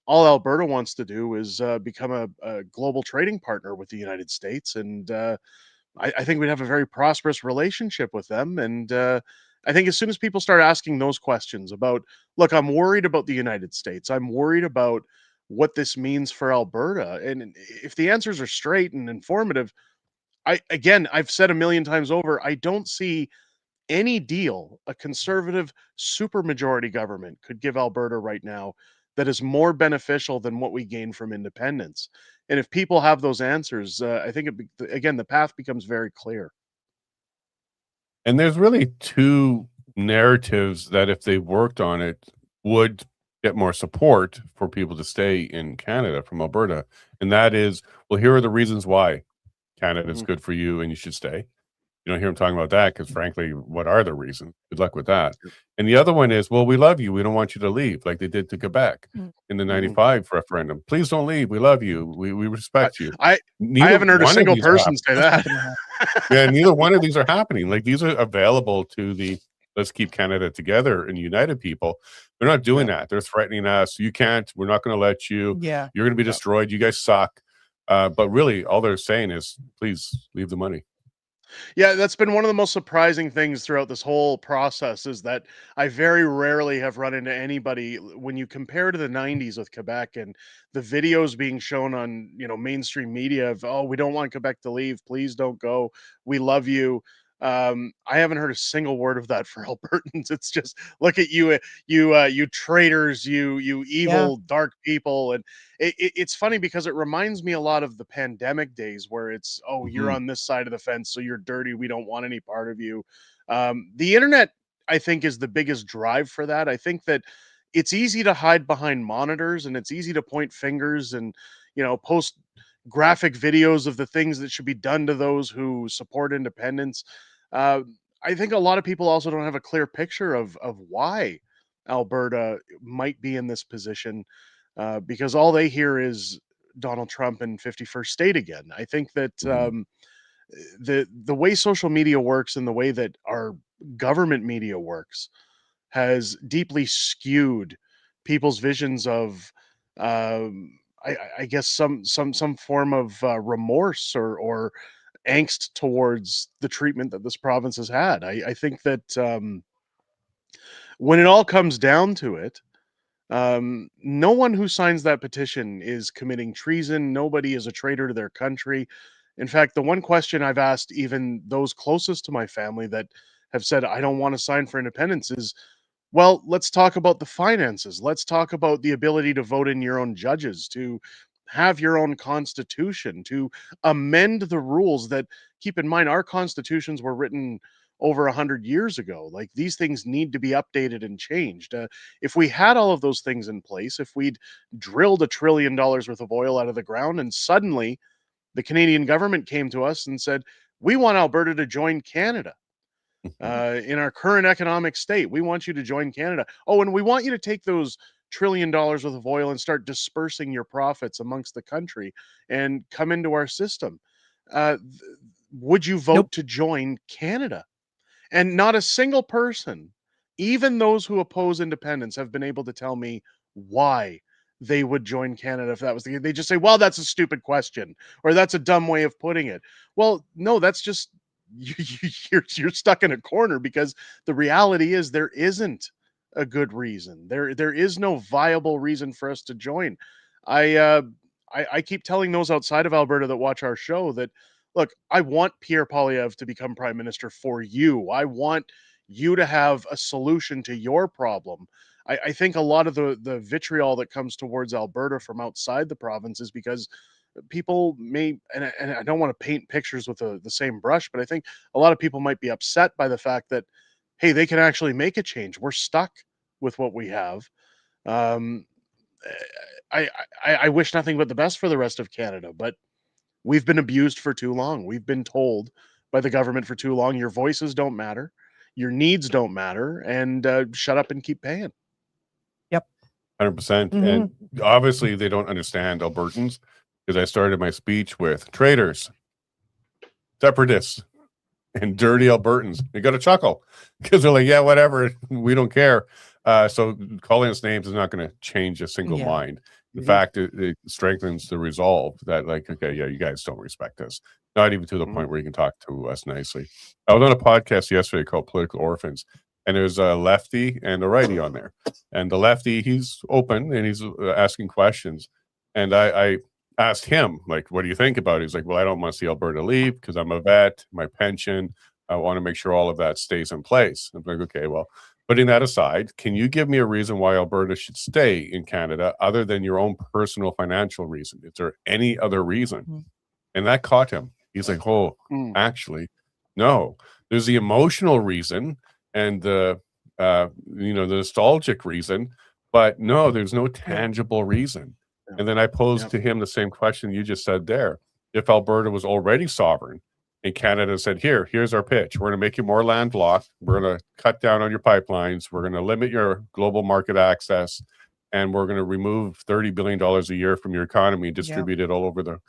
all Alberta wants to do is become a global trading partner with the United States, and I think we'd have a very prosperous relationship with them. And I think as soon as people start asking those questions about, look, I'm worried about the United States, I'm worried about what this means for Alberta, and if the answers are straight and informative, I've said a million times over, I don't see any deal a conservative supermajority government could give Alberta right now that is more beneficial than what we gain from independence. And if people have those answers, I think again the path becomes very clear. And there's really two narratives that, if they worked on it, would get more support for people to stay in Canada from Alberta. And that is, well, here are the reasons why Canada's Mhm. good for you and you should stay. You don't hear them talking about that because, frankly, what are the reasons? Good luck with that. And the other one is, well, we love you. We don't want you to leave, like they did to Quebec in the Mhm. 95 referendum. Please don't leave. We love you. We I, respect you. I I Neither haven't heard a one of single these are person happening. say That's not that. gonna happen. Yeah, neither one of these are happening. Like, these are available to the let's keep Canada together and united people. They're not doing Yeah. that. They're threatening us. You can't. We're not going to let you. Yeah. You're going to be Yeah. destroyed. You guys suck. But really, all they're saying is, please leave the money. Yeah, that's been one of the most surprising things throughout this whole process is that I very rarely have run into anybody when you compare to the 90s with Quebec and the videos being shown on, mainstream media of, oh, we don't want Quebec to leave, please don't go. We love you. I haven't heard a single word of that for Albertans. It's just look at you, you traitors, you Yeah. evil dark people, and it's funny because it reminds me a lot of the pandemic days where it's, oh, you're Mhm. on this side of the fence, so you're dirty. We don't want any part of you. The internet, I think, is the biggest drive for that. I think that it's easy to hide behind monitors and it's easy to point fingers and, post graphic videos of the things that should be done to those who support independence. Uh, I think a lot of people also don't have a clear picture of why Alberta might be in this position because all they hear is Donald Trump and 51st state again. I think that Mhm. the way social media works and the way that our government media works has deeply skewed people's visions of I guess some form of remorse or angst towards the treatment that this province has had. I think that when it all comes down to it, no one who signs that petition is committing treason. Nobody is a traitor to their country. In fact, the one question I've asked even those closest to my family that have said, I don't want to sign for independence is, well, let's talk about the finances. Let's talk about the ability to vote in your own judges, to have your own constitution, to amend the rules that, keep in mind, our constitutions were written over 100 years ago. Like these things need to be updated and changed. If we had all of those things in place, if we'd drilled $1 trillion worth of oil out of the ground and suddenly the Canadian government came to us and said, we want Alberta to join Canada Mhm. in our current economic state. We want you to join Canada. Oh, and we want you to take those $1 trillion worth of oil and start dispersing your profits amongst the country and come into our system. Would you Nope. vote to join Canada? And not a single person, even those who oppose independence, have been able to tell me why they would join Canada if that was the case. They just say, well, that's a stupid question, or that's a dumb way of putting it. Well, no, that's just you're stuck in a corner because the reality is there isn't a good reason. There is no viable reason for us to join. I uh I keep telling those outside of Alberta that watch our show that look, I want Pierre Poilievre to become prime minister for you. I want you to have a solution to your problem. I think a lot of the vitriol that comes towards Alberta from outside the province is because people may, and I don't want to paint pictures with the same brush, but I think a lot of people might be upset by the fact that, hey, they can actually make a change. We're stuck with what we have. Um, I wish nothing but the best for the rest of Canada, but we've been abused for too long. We've been told by the government for too long, your voices don't matter, your needs don't matter, and shut up and keep paying. Yep. 100%. Mhm. And obviously, they don't understand Albertans. because I started my speech with traitors, separatists, and dirty Albertans. They got a chuckle because they're like, yeah, whatever, we don't care. So calling us names is not going to change a single Yeah. mind. In Mhm. fact, it strengthens the resolve that, like, okay, yeah, you guys don't respect us. Not even to the point Mhm. where you can talk to us nicely. I was on a podcast yesterday called Political Orphans, and there's a lefty and a righty on there. And the lefty, he's open and he's asking questions. And I asked him, like, what do you think about it? He's like, well, I don't want to see Alberta leave because I'm a vet, my pension. I want to make sure all of that stays in place. I'm like, okay, well, putting that aside, can you give me a reason why Alberta should stay in Canada other than your own personal financial reason? Is there any other reason? Mhm. And that caught him. He's like, oh, Mm. actually, no. There's the emotional reason and the the nostalgic reason, but no, there's no tangible reason. Yeah. And then I posed to him the same question you just said there. If Alberta was already sovereign and Canada said, here's our pitch. We're going to make you more landlocked. We're going to cut down on your pipelines. We're going to limit your global market access. And we're going to remove $30 billion a year from your economy, distribute it all over the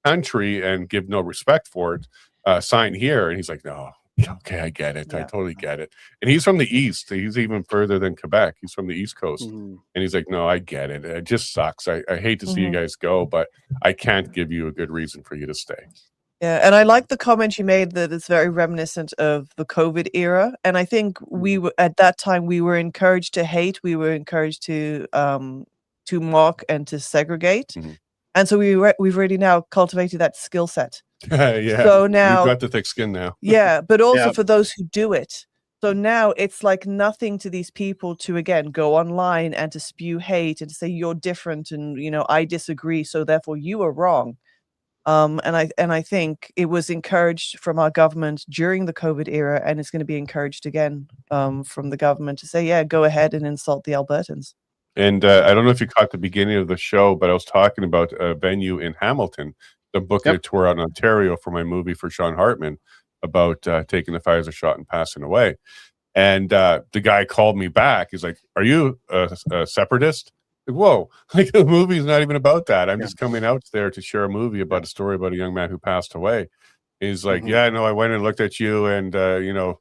country and give no respect for it. Sign here. And he's like, no, okay, I get it. I Yeah. totally get it. And he's from the East. He's even further than Quebec. He's from the East Coast. Mhm. And he's like, no, I get it. It just sucks. I hate to see you Mhm. guys go, but I can't give you a good reason for you to stay. Yeah, and I like the comment you made that it's very reminiscent of the COVID era. And I think we were at that time we were encouraged to hate, we were encouraged to mock and to segregate. Mhm. And so we've already now cultivated that skill set. Yeah. So We've now, got the thick skin now. yeah, but also Yeah. for those who do it. So now it's like nothing to these people to again go online and to spew hate and to say you're different and I disagree, so therefore you are wrong. And I think it was encouraged from our government during the COVID era, and it's going to be encouraged again from the government to say, yeah, go ahead and insult the Albertans. And I don't know if you caught the beginning of the show, but I was talking about a venue in Hamilton. I'm booking a tour out in Ontario for my movie for Sean Hartman about taking the Pfizer shot and passing away. And the guy called me back. He's like, "Are you a separatist?" Like, whoa! Like the movie's not even about that. I'm just coming out there to share a movie about a story about a young man who passed away. He's like, "Yeah, no, I went and looked at you, and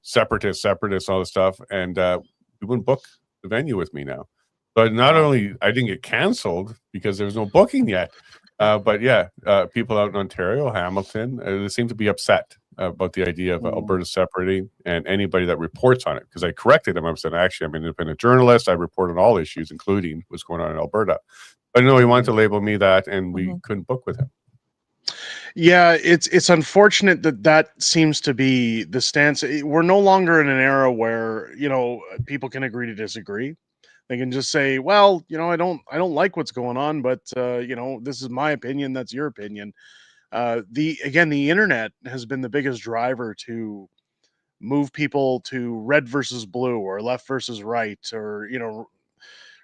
separatists, all this stuff, and you wouldn't book the venue with me now." But not only I didn't get canceled because there was no booking yet, but yeah, people out in Ontario, Hamilton, they seem to be upset about the idea of Alberta separating and anybody that reports on it. Because I corrected them. I said, actually, I'm an independent journalist. I report on all issues, including what's going on in Alberta. But no, he wanted to label me that, and we couldn't book with him. Yeah, it's unfortunate that seems to be the stance. We're no longer in an era where people can agree to disagree. They can just say, well, I don't like what's going on, but this is my opinion. That's your opinion. The internet has been the biggest driver to move people to red versus blue or left versus right, or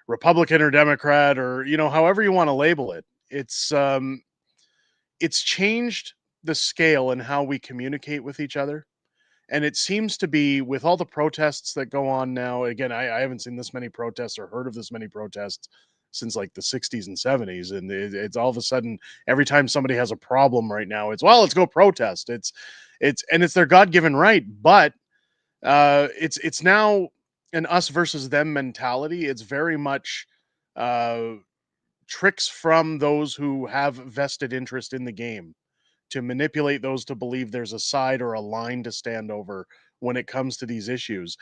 Republican or Democrat, or however you want to label it. It's changed the scale in how we communicate with each other. And it seems to be with all the protests that go on now. Again, I haven't seen this many protests or heard of this many protests since like the 60s and 70s. And it's all of a sudden, every time somebody has a problem right now, it's, well, let's go protest. It's their God-given right. But it's now an us versus them mentality. It's very much uh, tricks from those who have vested interest in the game to manipulate those to believe there's a side or a line to stand over when it comes to these issues.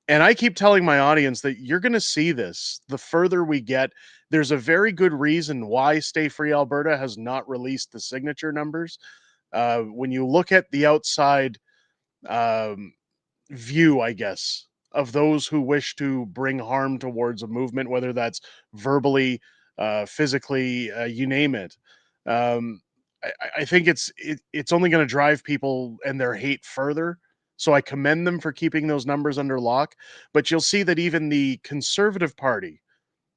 And I keep telling my audience that you're going to see this the further we get. There's a very good reason why Stay Free Alberta has not released the signature numbers. When you look at the outside um, view, I guess, of those who wish to bring harm towards a movement, whether that's verbally, physically, you name it. Um, I think it's only going to drive people and their hate further. So I commend them for keeping those numbers under lock. But you'll see that even the Conservative Party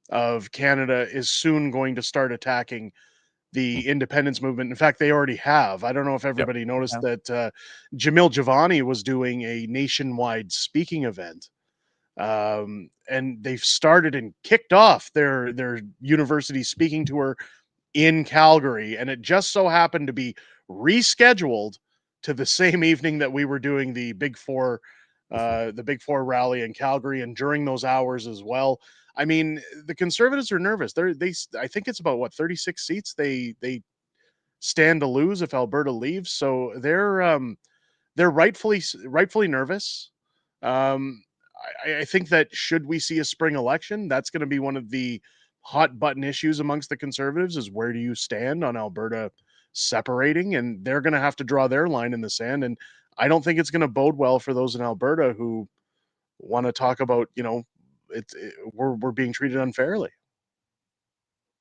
of Canada is soon going to start attacking the independence movement. In fact, they already have. I don't know if Yep. everybody noticed Yeah. that Jamil Javani was doing a nationwide speaking event. And they've started and kicked off their university speaking tour in Calgary, and it just so happened to be rescheduled to the same evening that we were doing the Big Four rally in Calgary, and during those hours as well. I mean, the Conservatives are nervous. I think it's about what 36 seats they stand to lose if Alberta leaves. So they're rightfully nervous. Um, I think that should we see a spring election, that's going to be one of the hot button issues amongst the Conservatives is where do you stand on Alberta separating, and they're going to have to draw their line in the sand. And I don't think it's going to bode well for those in Alberta who want to talk about, we're being treated unfairly.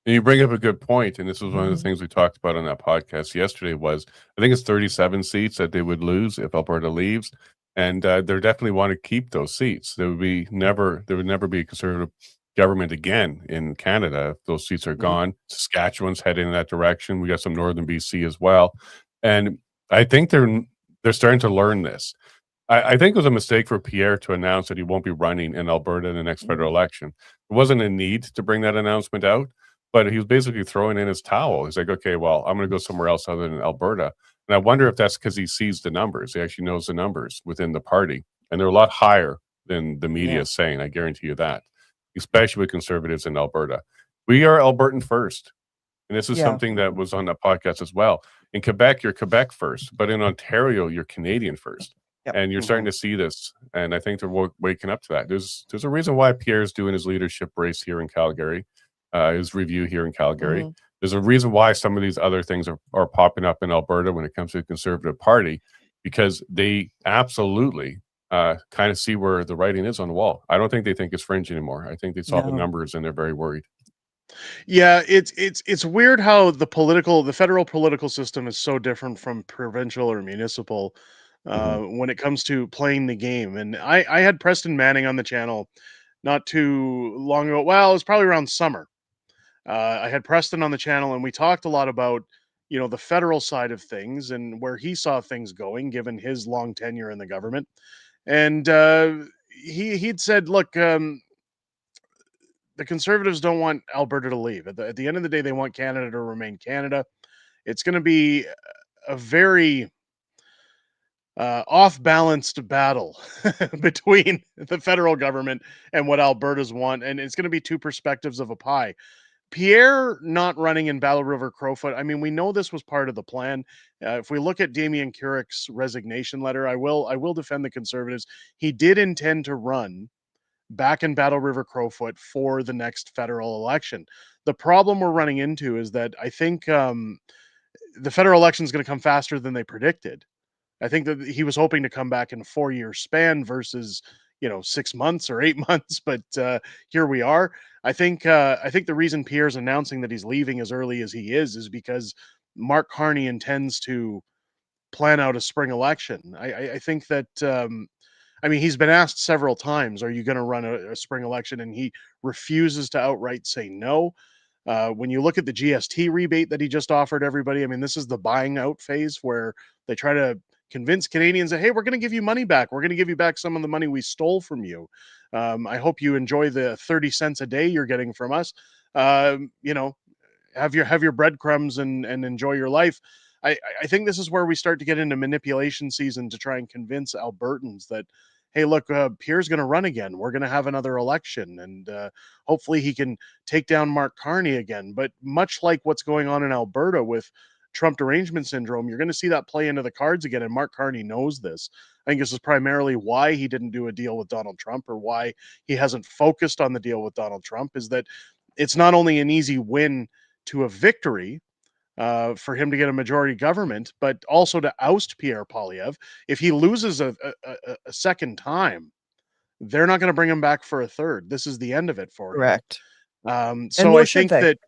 And you bring up a good point, and this was one of the Mhm. things we talked about on that podcast yesterday. Was I think it's 37 seats that they would lose if Alberta leaves, and they definitely want to keep those seats. There would never be a Conservative government again in Canada if those seats are Mhm. gone. Saskatchewan's heading in that direction. We got some northern BC as well, and I think they're starting to learn this. I think it was a mistake for Pierre to announce that he won't be running in Alberta in the next federal election. There wasn't a need to bring that announcement out, but he was basically throwing in his towel. He's like, okay, well, I'm going to go somewhere else other than Alberta. And I wonder if that's because he sees the numbers. He actually knows the numbers within the party, and they're a lot higher than the media Yeah. is saying. I guarantee you that, especially with Conservatives in Alberta. We are Albertan first. And this is Yeah. something that was on that podcast as well. In Quebec, you're Quebec first, but in Ontario, you're Canadian first. Yep. And you're starting to see this, and I think they're waking up to that. There's a reason why Pierre's doing his leadership race here in Calgary, his review here in Calgary. Mhm. There's a reason why some of these other things are popping up in Alberta when it comes to the Conservative Party, because they absolutely kind of see where the writing is on the wall. I don't think they think it's fringe anymore. I think they saw the No. numbers and they're very worried. Yeah, it's weird how the federal political system is so different from provincial or municipal when it comes to playing the game. And I had Preston Manning on the channel not too long ago. Well, it was probably around summer. I had Preston on the channel, and we talked a lot about the federal side of things and where he saw things going, given his long tenure in the government. And he'd said, look. The Conservatives don't want Alberta to leave. At the end of the day, they want Canada to remain Canada. It's going to be a very off-balanced battle between the federal government and what Alberta's want, and it's going to be two perspectives of a pie. Pierre not running in Battle River Crowfoot. I mean, we know this was part of the plan. If we look at Damien Curick's resignation letter, I will defend the Conservatives. He did intend to run back in Battle River Crowfoot for the next federal election. The problem we're running into is that I think the federal election is going to come faster than they predicted. I think that he was hoping to come back in a 4-year span versus 6 months or 8 months, but here we are. I think the reason Pierre's announcing that he's leaving as early as he is because Mark Carney intends to plan out a spring election. I think that I mean, he's been asked several times, "Are you going to run a spring election?" And he refuses to outright say no. When you look at the GST rebate that he just offered everybody, I mean, this is the buying out phase where they try to convince Canadians that, hey, we're going to give you money back. We're going to give you back some of the money we stole from you. I hope you enjoy the 30 cents a day you're getting from us. You know, have your breadcrumbs and enjoy your life. I think this is where we start to get into manipulation season to try and convince Albertans that, hey, look, Pierre's going to run again. We're going to have another election, and hopefully he can take down Mark Carney again. But much like what's going on in Alberta with Trump derangement syndrome, you're going to see that play into the cards again. And Mark Carney knows this. I think this is primarily why he didn't do a deal with Donald Trump, or why he hasn't focused on the deal with Donald Trump, is that it's not only an easy win to a victory for him to get a majority government, but also to oust Pierre Poilievre. If he loses a second time, they're not going to bring him back for a third. This is the end of it for him. Correct. And So nor I should think they. that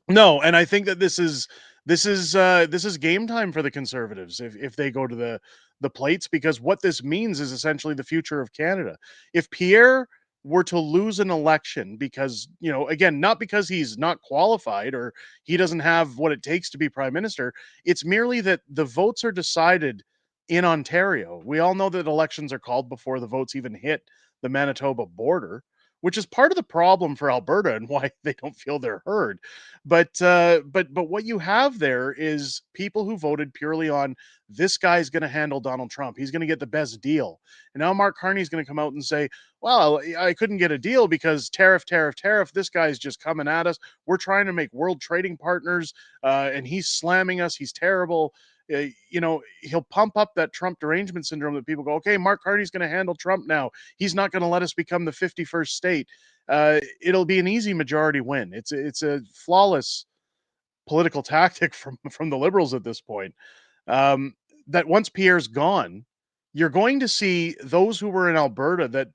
no, and I think that this is game time for the Conservatives if they go to the plates, because what this means is essentially the future of Canada. If Pierre were to lose an election because, again, not because he's not qualified or he doesn't have what it takes to be prime minister, it's merely that the votes are decided in Ontario. We all know that elections are called before the votes even hit the Manitoba border. which is part of the problem for Alberta and why they don't feel they're heard. But what you have there is people who voted purely on this guy's going to handle Donald Trump. He's going to get the best deal. And now Mark Carney's going to come out and say, well, I couldn't get a deal because tariff, tariff, tariff. This guy's just coming at us. We're trying to make world trading partners, and he's slamming us. He's terrible. He'll pump up that Trump derangement syndrome that people go, okay, Mark Carney's going to handle Trump now. He's not going to let us become the 51st state. It'll be an easy majority win. It's a flawless political tactic from the Liberals at this point. Um, that once Pierre's gone, you're going to see those who were in Alberta that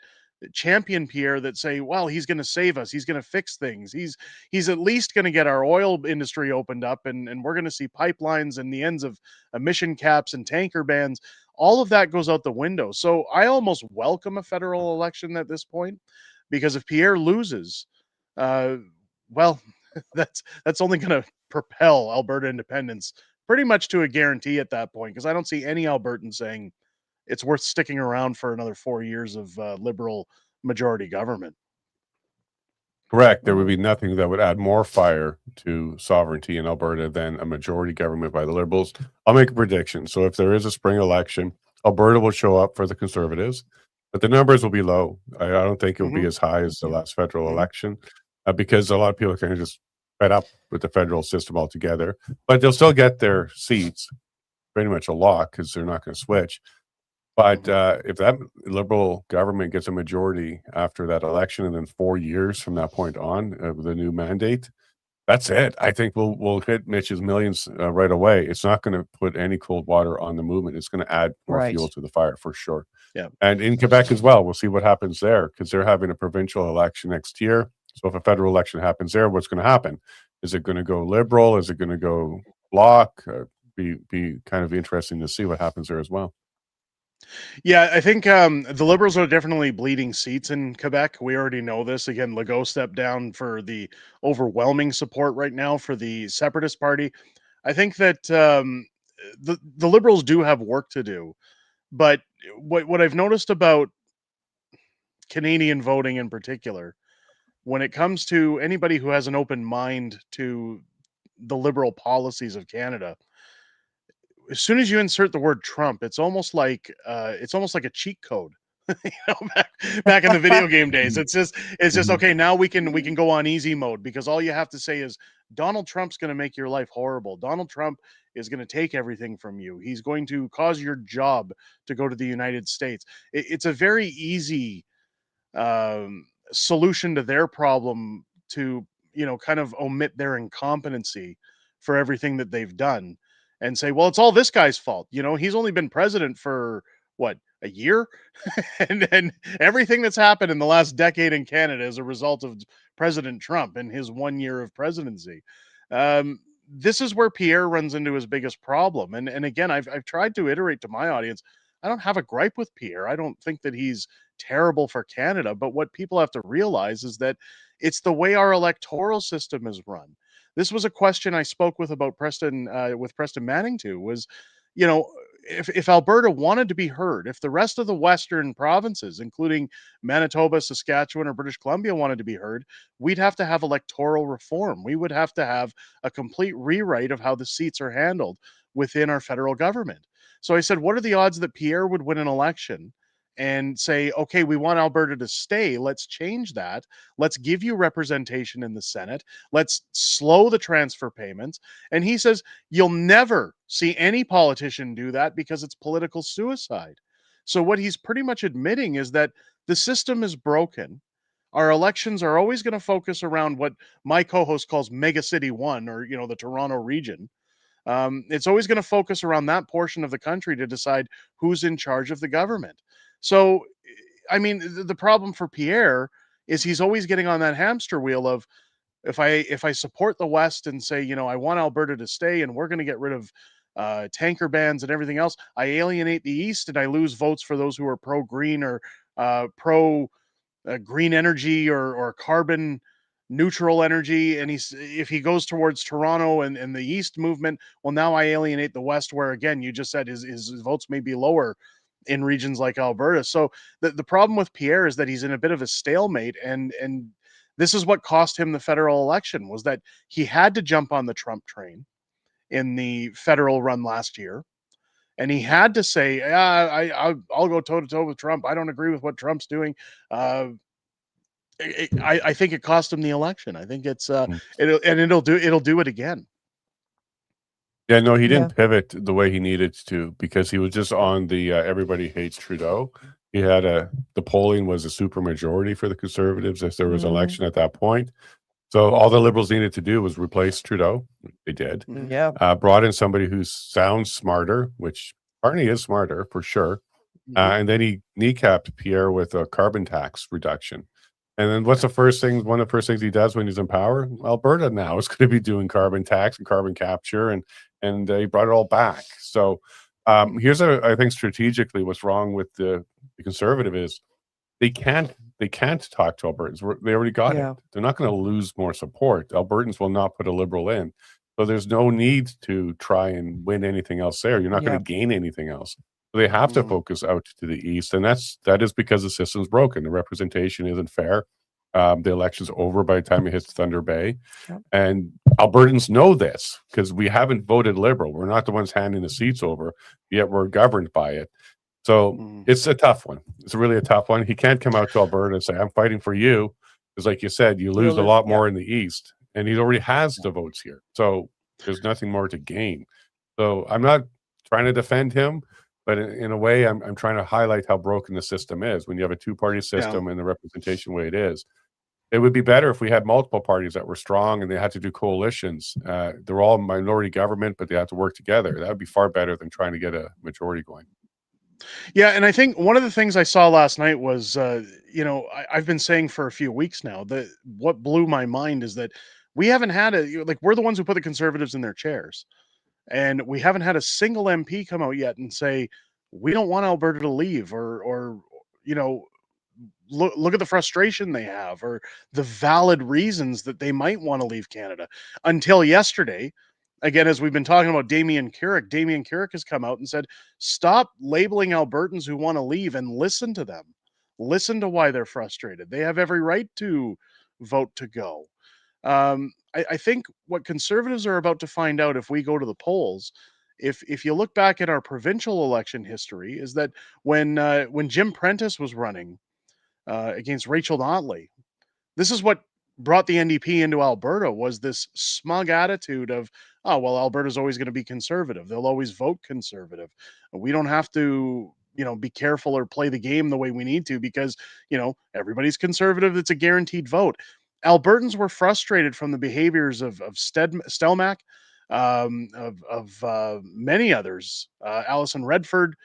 champion Pierre, that say, well, he's going to save us. He's going to fix things. He's at least going to get our oil industry opened up, and we're going to see pipelines and the ends of emission caps and tanker bans. All of that goes out the window. So I almost welcome a federal election at this point, because if Pierre loses, well, that's only going to propel Alberta independence pretty much to a guarantee at that point, because I don't see any Albertans saying it's worth sticking around for another 4 years of Liberal majority government. Correct. There would be nothing that would add more fire to sovereignty in Alberta than a majority government by the Liberals. I'll make a prediction. So if there is a spring election, Alberta will show up for the Conservatives, but the numbers will be low. I don't think it will be as high as the last federal election, because a lot of people are kind of just fed up with the federal system altogether. But they'll still get their seats, pretty much a lock, because they're not going to switch. But if that Liberal government gets a majority after that election, and then 4 years from that point on, with a new mandate, that's it. I think we'll hit Mitch's millions right away. It's not going to put any cold water on the movement. It's going to add more fuel to the fire for sure. Yeah. And in Quebec as well, we'll see what happens there, because they're having a provincial election next year. So if a federal election happens there, what's going to happen? Is it going to go Liberal? Is it going to go Bloc? Be kind of interesting to see what happens there as well. Yeah, I think the Liberals are definitely bleeding seats in Quebec. We already know this. Again, Legault stepped down for the overwhelming support right now for the Separatist Party. I think that the Liberals do have work to do. But what I've noticed about Canadian voting in particular, when it comes to anybody who has an open mind to the Liberal policies of Canada, as soon as you insert the word Trump, it's almost like a cheat code. Back in the video game days, it's just okay. Now we can go on easy mode, because all you have to say is Donald Trump's going to make your life horrible. Donald Trump is going to take everything from you. He's going to cause your job to go to the United States. It's a very easy solution to their problem to kind of omit their incompetency for everything that they've done and say, well, it's all this guy's fault. He's only been president for what, a year? and everything that's happened in the last decade in Canada is a result of President Trump and his 1 year of presidency. This is where Pierre runs into his biggest problem. And again, I've tried to iterate to my audience. I don't have a gripe with Pierre. I don't think that he's terrible for Canada. But what people have to realize is that it's the way our electoral system is run. This was a question I spoke with Preston Manning too, was, if Alberta wanted to be heard, if the rest of the Western provinces, including Manitoba, Saskatchewan, or British Columbia, wanted to be heard, we'd have to have electoral reform. We would have to have a complete rewrite of how the seats are handled within our federal government. So I said, what are the odds that Pierre would win an election and say, okay, we want Alberta to stay. Let's change that. Let's give you representation in the Senate. Let's slow the transfer payments. And he says, you'll never see any politician do that because it's political suicide. So what he's pretty much admitting is that the system is broken. Our elections are always going to focus around what my co-host calls Mega City 1, or, the Toronto region. It's always going to focus around that portion of the country to decide who's in charge of the government. So, I mean, the problem for Pierre is he's always getting on that hamster wheel of, if I support the West and say, I want Alberta to stay and we're going to get rid of tanker bans and everything else, I alienate the East and I lose votes for those who are pro-green or pro-green energy or carbon neutral energy. And if he goes towards Toronto and the East movement, well, now I alienate the West, where, again, you just said his votes may be lower. in regions like Alberta. So the problem with Pierre is that he's in a bit of a stalemate, and this is what cost him the federal election, was that he had to jump on the Trump train in the federal run last year. And he had to say, I'll go toe to toe with Trump. I don't agree with what Trump's doing. I think it cost him the election. I think Mm. it'll do it again. Yeah, no, he Yeah. didn't pivot the way he needed to because he was just on the everybody hates Trudeau. He had the polling was a super majority for the Conservatives if there was an election at that point. So all the Liberals needed to do was replace Trudeau. They did. Yeah. Brought in somebody who sounds smarter, which Carney is smarter for sure. And then he kneecapped Pierre with a carbon tax reduction. And then what's the first thing? One of the first things he does when he's in power? Alberta now is going to be doing carbon tax and carbon capture, and he brought it all back. So here's I think strategically what's wrong with the Conservative is they can't talk to Albertans. They already got Yeah. it. They're not going to lose more support. Albertans will not put a Liberal in. So there's no need to try and win anything else there. You're not Yeah. going to gain anything else. So they have to focus out to the east, and that is because the system's broken. The representation isn't fair. The election's over by the time it hits Thunder Bay. Yep. And Albertans know this because we haven't voted Liberal. We're not the ones handing the seats over, yet we're governed by it. So it's a tough one. It's really a tough one. He can't come out to Alberta and say, I'm fighting for you. Because like you said, you lose a lot more in the east. And he already has the votes here. So there's nothing more to gain. So I'm not trying to defend him, but in a way, I'm trying to highlight how broken the system is. When you have a two-party system and the representation way it is, it would be better if we had multiple parties that were strong and they had to do coalitions. They're all minority government, but they have to work together. That would be far better than trying to get a majority going. Yeah, and I think one of the things I saw last night was, I've been saying for a few weeks now that what blew my mind is that we haven't had we're the ones who put the Conservatives in their chairs, and we haven't had a single MP come out yet and say we don't want Alberta to leave, or look at the frustration they have, or the valid reasons that they might want to leave Canada. Until yesterday, again, as we've been talking about Damien Carrick has come out and said, stop labeling Albertans who want to leave and listen to them. Listen to why they're frustrated. They have every right to vote to go. I think what Conservatives are about to find out if we go to the polls, if you look back at our provincial election history, is that when Jim Prentice was running against Rachel Notley, this is what brought the NDP into Alberta, was this smug attitude of, oh, well, Alberta's always going to be conservative. They'll always vote conservative. We don't have to, be careful or play the game the way we need to because, everybody's conservative. It's a guaranteed vote. Albertans were frustrated from the behaviors of Stelmach, of many others, Alison Redford,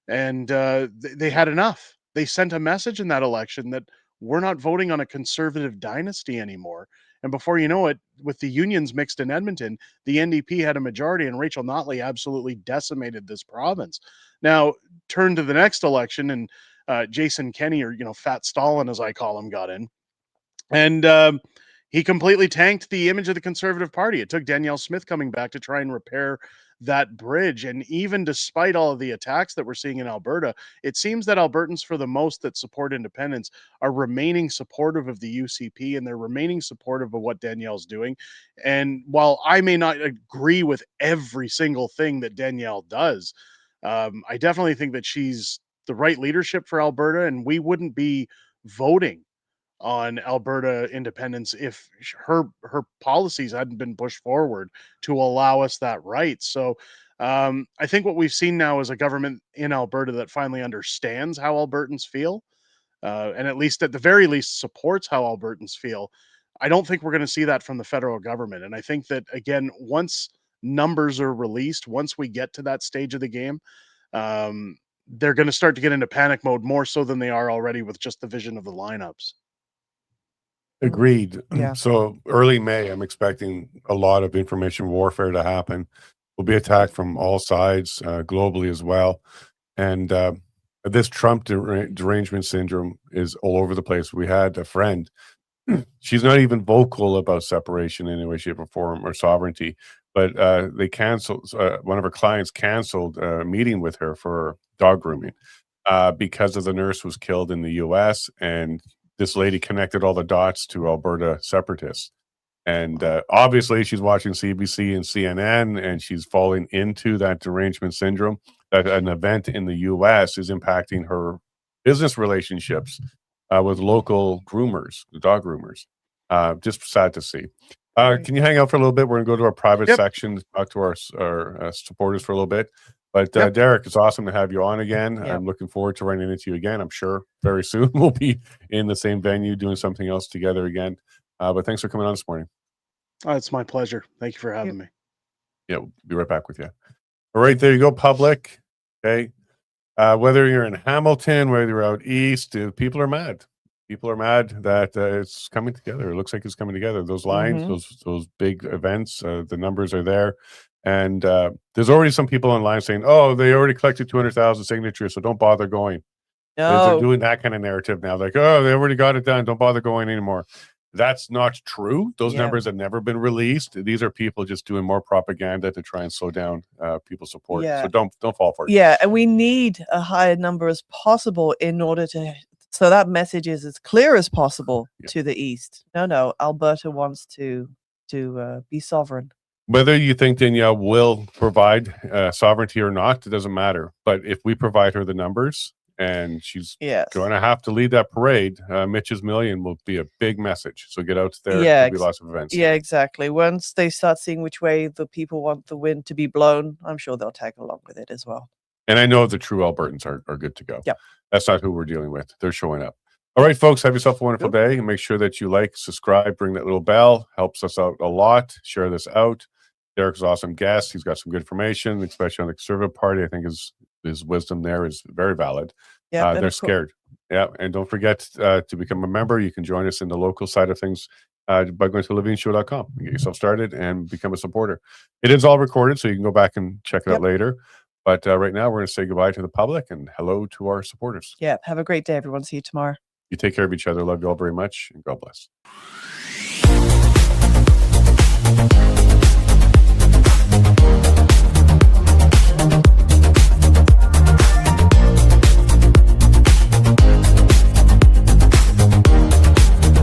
and they had enough. They sent a message in that election that we're not voting on a conservative dynasty anymore. And before you know it, with the unions mixed in Edmonton, the NDP had a majority, and Rachel Notley absolutely decimated this province. Now, turn to the next election, and Jason Kenney, or Fat Stalin, as I call him, got in, and he completely tanked the image of the Conservative Party. It took Danielle Smith coming back to try and repair that bridge. And even despite all of the attacks that we're seeing in Alberta, it seems that Albertans, for the most that support independence, are remaining supportive of the UCP, and they're remaining supportive of what Danielle's doing. And while I may not agree with every single thing that Danielle does, I definitely think that she's the right leadership for Alberta, and we wouldn't be voting on Alberta independence if her policies hadn't been pushed forward to allow us that right. So I think what we've seen now is a government in Alberta that finally understands how Albertans feel, and at least at the very least supports how Albertans feel. I don't think we're going to see that from the federal government. And I think that, again, once numbers are released, once we get to that stage of the game, they're going to start to get into panic mode more so than they are already with just the vision of the lineups. Agreed. Yeah. So early May, I'm expecting a lot of information warfare to happen. We'll be attacked from all sides, globally as well. And this Trump derangement syndrome is all over the place. We had a friend. She's not even vocal about separation in any way, shape, or form, or sovereignty. but they canceled. One of her clients canceled a meeting with her for dog grooming because of the nurse was killed in the U.S. and this lady connected all the dots to Alberta separatists. And obviously, she's watching CBC and CNN, and she's falling into that derangement syndrome. That an event in the U.S. is impacting her business relationships with local groomers, dog groomers. Just sad to see. Right. Can you hang out for a little bit? We're going to go to our private Yep. section to talk to our supporters for a little bit. But Yep. Derek, it's awesome to have you on again. Yep. I'm looking forward to running into you again. I'm sure very soon we'll be in the same venue doing something else together again. But thanks for coming on this morning. Oh, it's my pleasure. Thank you for having me. Yeah, we'll be right back with you. All right, there you go, public. Okay. Whether you're in Hamilton, whether you're out east, people are mad. People are mad that it's coming together. It looks like it's coming together. Those lines, those big events, the numbers are there. And there's already some people online saying, oh, they already collected 200,000 signatures, so don't bother going. They're doing that kind of narrative now. Like, oh, they already got it done. Don't bother going anymore. That's not true. Those numbers have never been released. These are people just doing more propaganda to try and slow down people's support. So don't fall for it. Yeah, and we need a higher number as possible in order to so that message is as clear as possible to the east. No, Alberta wants to be sovereign. Whether you think Danielle will provide sovereignty or not, it doesn't matter. But if we provide her the numbers, and she's going to have to lead that parade, Mitch's Million will be a big message. So get out there. There'll be lots of events. Yeah, exactly. Once they start seeing which way the people want the wind to be blown, I'm sure they'll tag along with it as well. And I know the true Albertans are good to go. Yeah. That's not who we're dealing with. They're showing up. All right, folks, have yourself a wonderful day. And make sure that you like, subscribe, ring that little bell. Helps us out a lot. Share this out. Derek's an awesome guest. He's got some good information, especially on the Conservative Party. I think his wisdom there is very valid. Yeah, they're scared. Yeah, and don't forget to become a member. You can join us in the local side of things by going to levineshow.com and get yourself started and become a supporter. It is all recorded, so you can go back and check it out later. But right now, we're going to say goodbye to the public and hello to our supporters. Yeah, have a great day, everyone. See you tomorrow. You take care of each other. Love you all very much, and God bless.